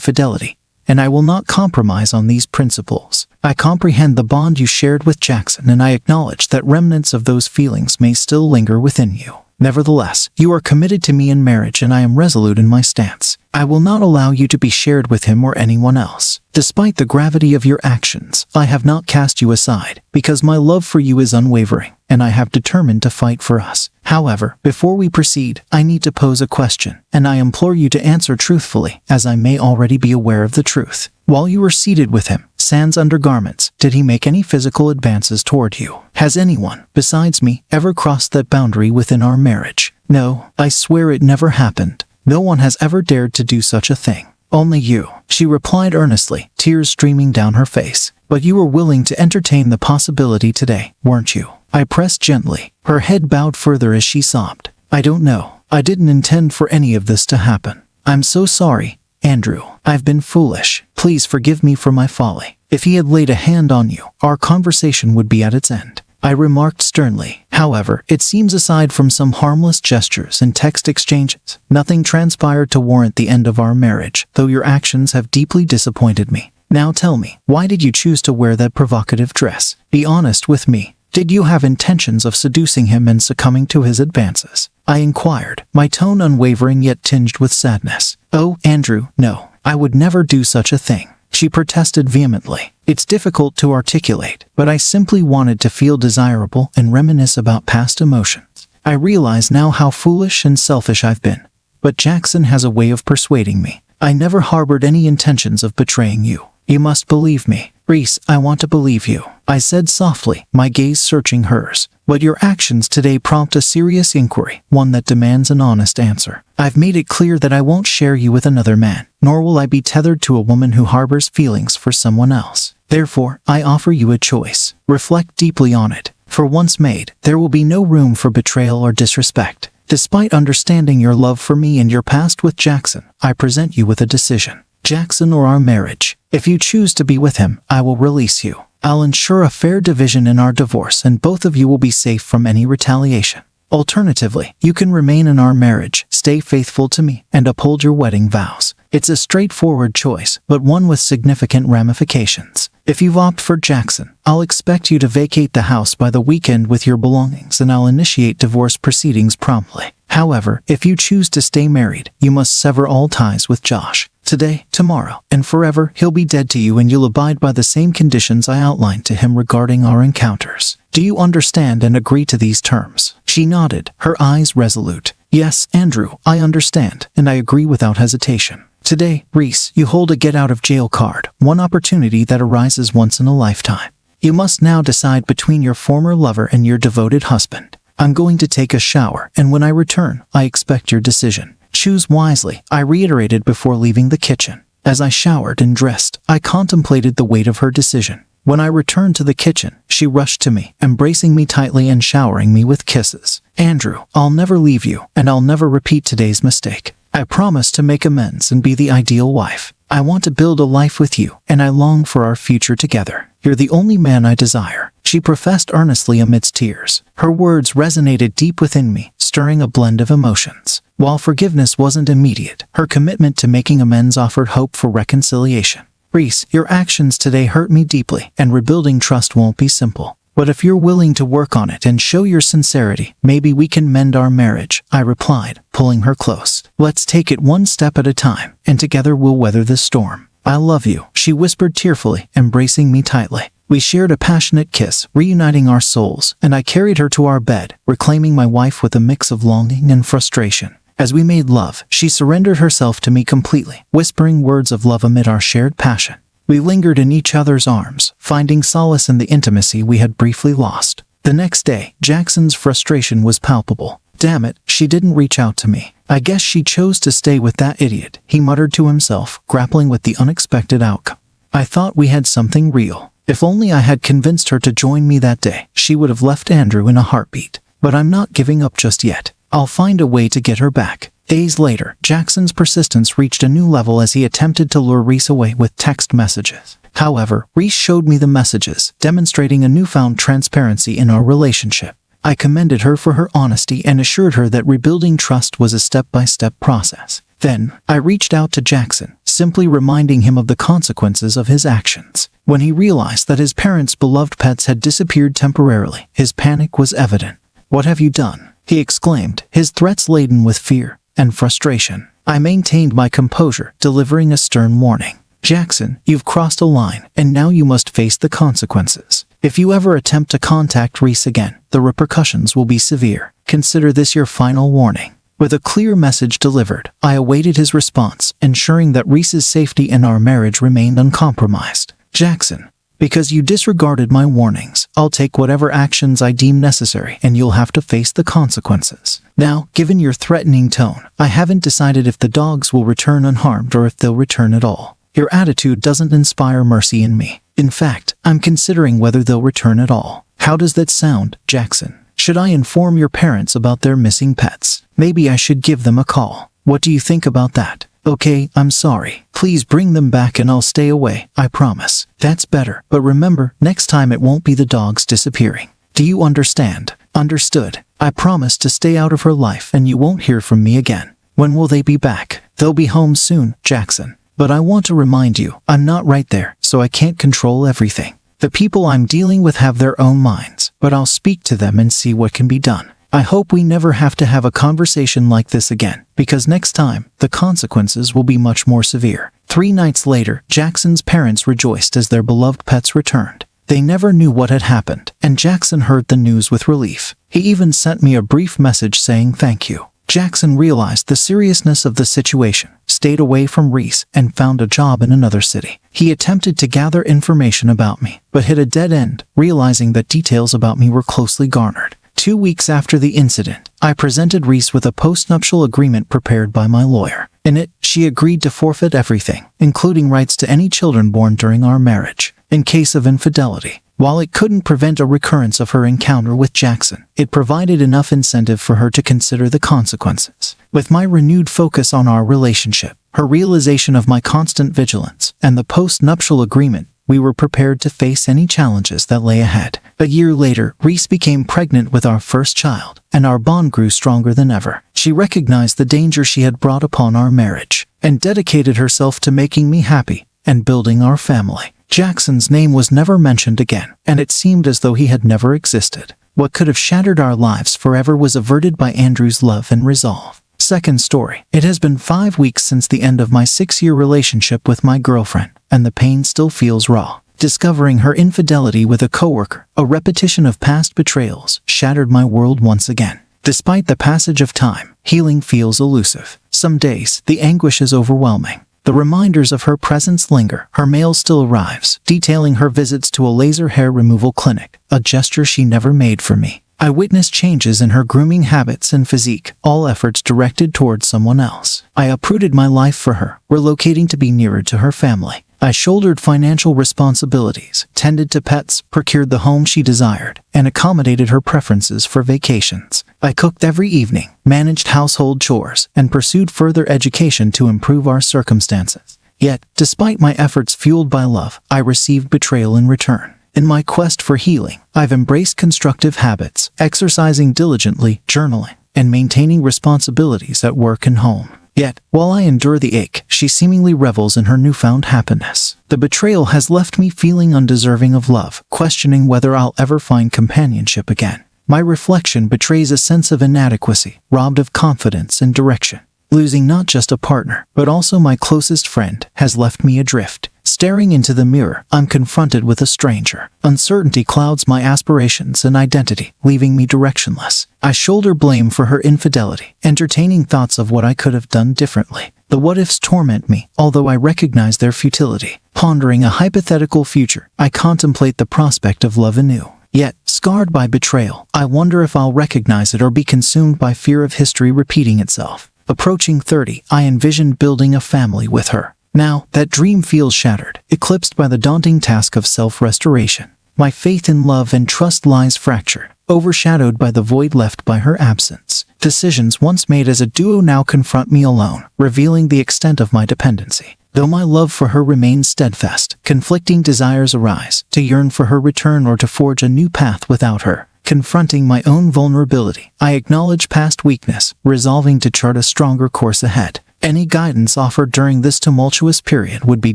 fidelity, and I will not compromise on these principles. I comprehend the bond you shared with Jackson, and I acknowledge that remnants of those feelings may still linger within you. Nevertheless, you are committed to me in marriage, and I am resolute in my stance. I will not allow you to be shared with him or anyone else. Despite the gravity of your actions, I have not cast you aside, because my love for you is unwavering, and I have determined to fight for us. However, before we proceed, I need to pose a question, and I implore you to answer truthfully, as I may already be aware of the truth. While you were seated with him, sans undergarments, did he make any physical advances toward you? Has anyone, besides me, ever crossed that boundary within our marriage? No, I swear it never happened. No one has ever dared to do such a thing. Only you, she replied earnestly, tears streaming down her face. But you were willing to entertain the possibility today, weren't you? I pressed gently. Her head bowed further as she sobbed. I don't know. I didn't intend for any of this to happen. I'm so sorry. Andrew, I've been foolish. Please forgive me for my folly. If he had laid a hand on you, our conversation would be at its end. I remarked sternly. However, it seems aside from some harmless gestures and text exchanges, nothing transpired to warrant the end of our marriage, though your actions have deeply disappointed me. Now tell me, why did you choose to wear that provocative dress? Be honest with me. Did you have intentions of seducing him and succumbing to his advances? I inquired, my tone unwavering yet tinged with sadness. Oh, Andrew, no, I would never do such a thing. She protested vehemently. It's difficult to articulate, but I simply wanted to feel desirable and reminisce about past emotions. I realize now how foolish and selfish I've been. But Jackson has a way of persuading me. I never harbored any intentions of betraying you. You must believe me. Reese, I want to believe you, I said softly, my gaze searching hers. But your actions today prompt a serious inquiry, one that demands an honest answer. I've made it clear that I won't share you with another man, nor will I be tethered to a woman who harbors feelings for someone else. Therefore, I offer you a choice. Reflect deeply on it. For once made, there will be no room for betrayal or disrespect. Despite understanding your love for me and your past with Jackson, I present you with a decision. Jackson or our marriage. If you choose to be with him, I will release you. I'll ensure a fair division in our divorce and both of you will be safe from any retaliation. Alternatively, you can remain in our marriage, stay faithful to me, and uphold your wedding vows. It's a straightforward choice, but one with significant ramifications. If you opt for Jackson, I'll expect you to vacate the house by the weekend with your belongings and I'll initiate divorce proceedings promptly. However, if you choose to stay married, you must sever all ties with Josh. Today, tomorrow, and forever, he'll be dead to you and you'll abide by the same conditions I outlined to him regarding our encounters. Do you understand and agree to these terms? She nodded, her eyes resolute. Yes, Andrew, I understand, and I agree without hesitation. Today, Reese, you hold a get-out-of-jail card, one opportunity that arises once in a lifetime. You must now decide between your former lover and your devoted husband. I'm going to take a shower, and when I return, I expect your decision. Choose wisely, I reiterated before leaving the kitchen. As I showered and dressed, I contemplated the weight of her decision. When I returned to the kitchen, she rushed to me, embracing me tightly and showering me with kisses. Andrew, I'll never leave you, and I'll never repeat today's mistake. I promise to make amends and be the ideal wife. I want to build a life with you, and I long for our future together. You're the only man I desire, she professed earnestly amidst tears. Her words resonated deep within me, stirring a blend of emotions. While forgiveness wasn't immediate, her commitment to making amends offered hope for reconciliation. Reese, your actions today hurt me deeply, and rebuilding trust won't be simple. But if you're willing to work on it and show your sincerity, maybe we can mend our marriage, I replied, pulling her close. Let's take it one step at a time, and together we'll weather this storm. I love you, she whispered tearfully, embracing me tightly. We shared a passionate kiss, reuniting our souls, and I carried her to our bed, reclaiming my wife with a mix of longing and frustration. As we made love, she surrendered herself to me completely, whispering words of love amid our shared passion. We lingered in each other's arms, finding solace in the intimacy we had briefly lost. The next day, Jackson's frustration was palpable. Damn it, she didn't reach out to me. I guess she chose to stay with that idiot, he muttered to himself, grappling with the unexpected outcome. I thought we had something real. If only I had convinced her to join me that day, she would have left Andrew in a heartbeat. But I'm not giving up just yet. I'll find a way to get her back. Days later, Jackson's persistence reached a new level as he attempted to lure Reese away with text messages. However, Reese showed me the messages, demonstrating a newfound transparency in our relationship. I commended her for her honesty and assured her that rebuilding trust was a step-by-step process. Then, I reached out to Jackson, simply reminding him of the consequences of his actions. When he realized that his parents' beloved pets had disappeared temporarily, his panic was evident. "What have you done?" he exclaimed, his threats laden with fear and frustration. I maintained my composure, delivering a stern warning. "Jackson, you've crossed a line, and now you must face the consequences. If you ever attempt to contact Reese again, the repercussions will be severe. Consider this your final warning." With a clear message delivered, I awaited his response, ensuring that Reese's safety and our marriage remained uncompromised. "Jackson, because you disregarded my warnings, I'll take whatever actions I deem necessary and you'll have to face the consequences. Now, given your threatening tone, I haven't decided if the dogs will return unharmed or if they'll return at all. Your attitude doesn't inspire mercy in me. In fact, I'm considering whether they'll return at all. How does that sound, Jackson? Should I inform your parents about their missing pets? Maybe I should give them a call. What do you think about that?" Okay, I'm sorry. Please bring them back and I'll stay away, I promise. That's better, but remember, next time it won't be the dogs disappearing. Do you understand? Understood. I promise to stay out of her life and you won't hear from me again. When will they be back? They'll be home soon, Jackson. But I want to remind you, I'm not right there, so I can't control everything. The people I'm dealing with have their own minds, but I'll speak to them and see what can be done. I hope we never have to have a conversation like this again, because next time, the consequences will be much more severe. 3 nights later, Jackson's parents rejoiced as their beloved pets returned. They never knew what had happened, and Jackson heard the news with relief. He even sent me a brief message saying thank you. Jackson realized the seriousness of the situation, stayed away from Reese, and found a job in another city. He attempted to gather information about me, but hit a dead end, realizing that details about me were closely garnered. 2 weeks after the incident, I presented Reese with a postnuptial agreement prepared by my lawyer. In it, she agreed to forfeit everything, including rights to any children born during our marriage, in case of infidelity. While it couldn't prevent a recurrence of her encounter with Jackson, it provided enough incentive for her to consider the consequences. With my renewed focus on our relationship, her realization of my constant vigilance, and the post-nuptial agreement, we were prepared to face any challenges that lay ahead. A year later, Reese became pregnant with our first child, and our bond grew stronger than ever. She recognized the danger she had brought upon our marriage, and dedicated herself to making me happy and building our family. Jackson's name was never mentioned again, and it seemed as though he had never existed. What could have shattered our lives forever was averted by Andrew's love and resolve. Second story. It has been 5 weeks since the end of my 6-year relationship with my girlfriend, and the pain still feels raw. Discovering her infidelity with a coworker, a repetition of past betrayals, shattered my world once again. Despite the passage of time, healing feels elusive. Some days, the anguish is overwhelming. The reminders of her presence linger. Her mail still arrives, detailing her visits to a laser hair removal clinic, a gesture she never made for me. I witness changes in her grooming habits and physique, all efforts directed towards someone else. I uprooted my life for her, relocating to be nearer to her family. I shouldered financial responsibilities, tended to pets, procured the home she desired, and accommodated her preferences for vacations. I cooked every evening, managed household chores, and pursued further education to improve our circumstances. Yet, despite my efforts fueled by love, I received betrayal in return. In my quest for healing, I've embraced constructive habits, exercising diligently, journaling, and maintaining responsibilities at work and home. Yet, while I endure the ache, she seemingly revels in her newfound happiness. The betrayal has left me feeling undeserving of love, questioning whether I'll ever find companionship again. My reflection betrays a sense of inadequacy, robbed of confidence and direction. Losing not just a partner, but also my closest friend, has left me adrift. Staring into the mirror, I'm confronted with a stranger. Uncertainty clouds my aspirations and identity, leaving me directionless. I shoulder blame for her infidelity, entertaining thoughts of what I could have done differently. The what-ifs torment me, although I recognize their futility. Pondering a hypothetical future, I contemplate the prospect of love anew. Yet, scarred by betrayal, I wonder if I'll recognize it or be consumed by fear of history repeating itself. Approaching 30, I envision building a family with her. Now, that dream feels shattered, eclipsed by the daunting task of self-restoration. My faith in love and trust lies fractured, overshadowed by the void left by her absence. Decisions once made as a duo now confront me alone, revealing the extent of my dependency. Though my love for her remains steadfast, conflicting desires arise, to yearn for her return or to forge a new path without her. Confronting my own vulnerability, I acknowledge past weakness, resolving to chart a stronger course ahead. Any guidance offered during this tumultuous period would be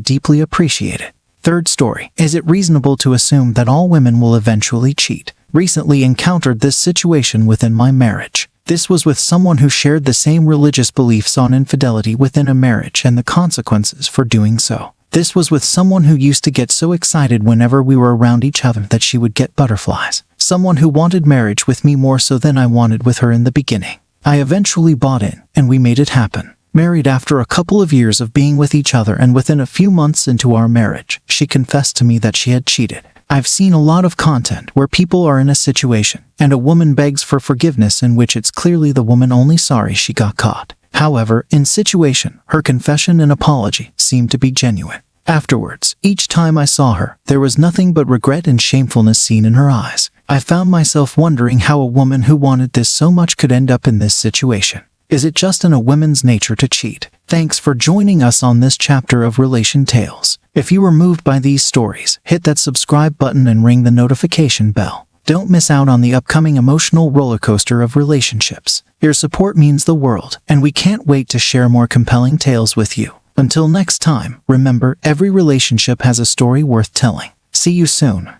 deeply appreciated. Third story. Is it reasonable to assume that all women will eventually cheat? Recently encountered this situation within my marriage. This was with someone who shared the same religious beliefs on infidelity within a marriage and the consequences for doing so. This was with someone who used to get so excited whenever we were around each other that she would get butterflies. Someone who wanted marriage with me more so than I wanted with her in the beginning. I eventually bought in, and we made it happen. Married after a couple of years of being with each other and within a few months into our marriage, she confessed to me that she had cheated. I've seen a lot of content where people are in a situation, and a woman begs for forgiveness in which it's clearly the woman only sorry she got caught. However, in situation, her confession and apology seemed to be genuine. Afterwards, each time I saw her, there was nothing but regret and shamefulness seen in her eyes. I found myself wondering how a woman who wanted this so much could end up in this situation. Is it just in a woman's nature to cheat? Thanks for joining us on this chapter of Relation Tales. If you were moved by these stories, hit that subscribe button and ring the notification bell. Don't miss out on the upcoming emotional rollercoaster of relationships. Your support means the world, and we can't wait to share more compelling tales with you. Until next time, remember, every relationship has a story worth telling. See you soon.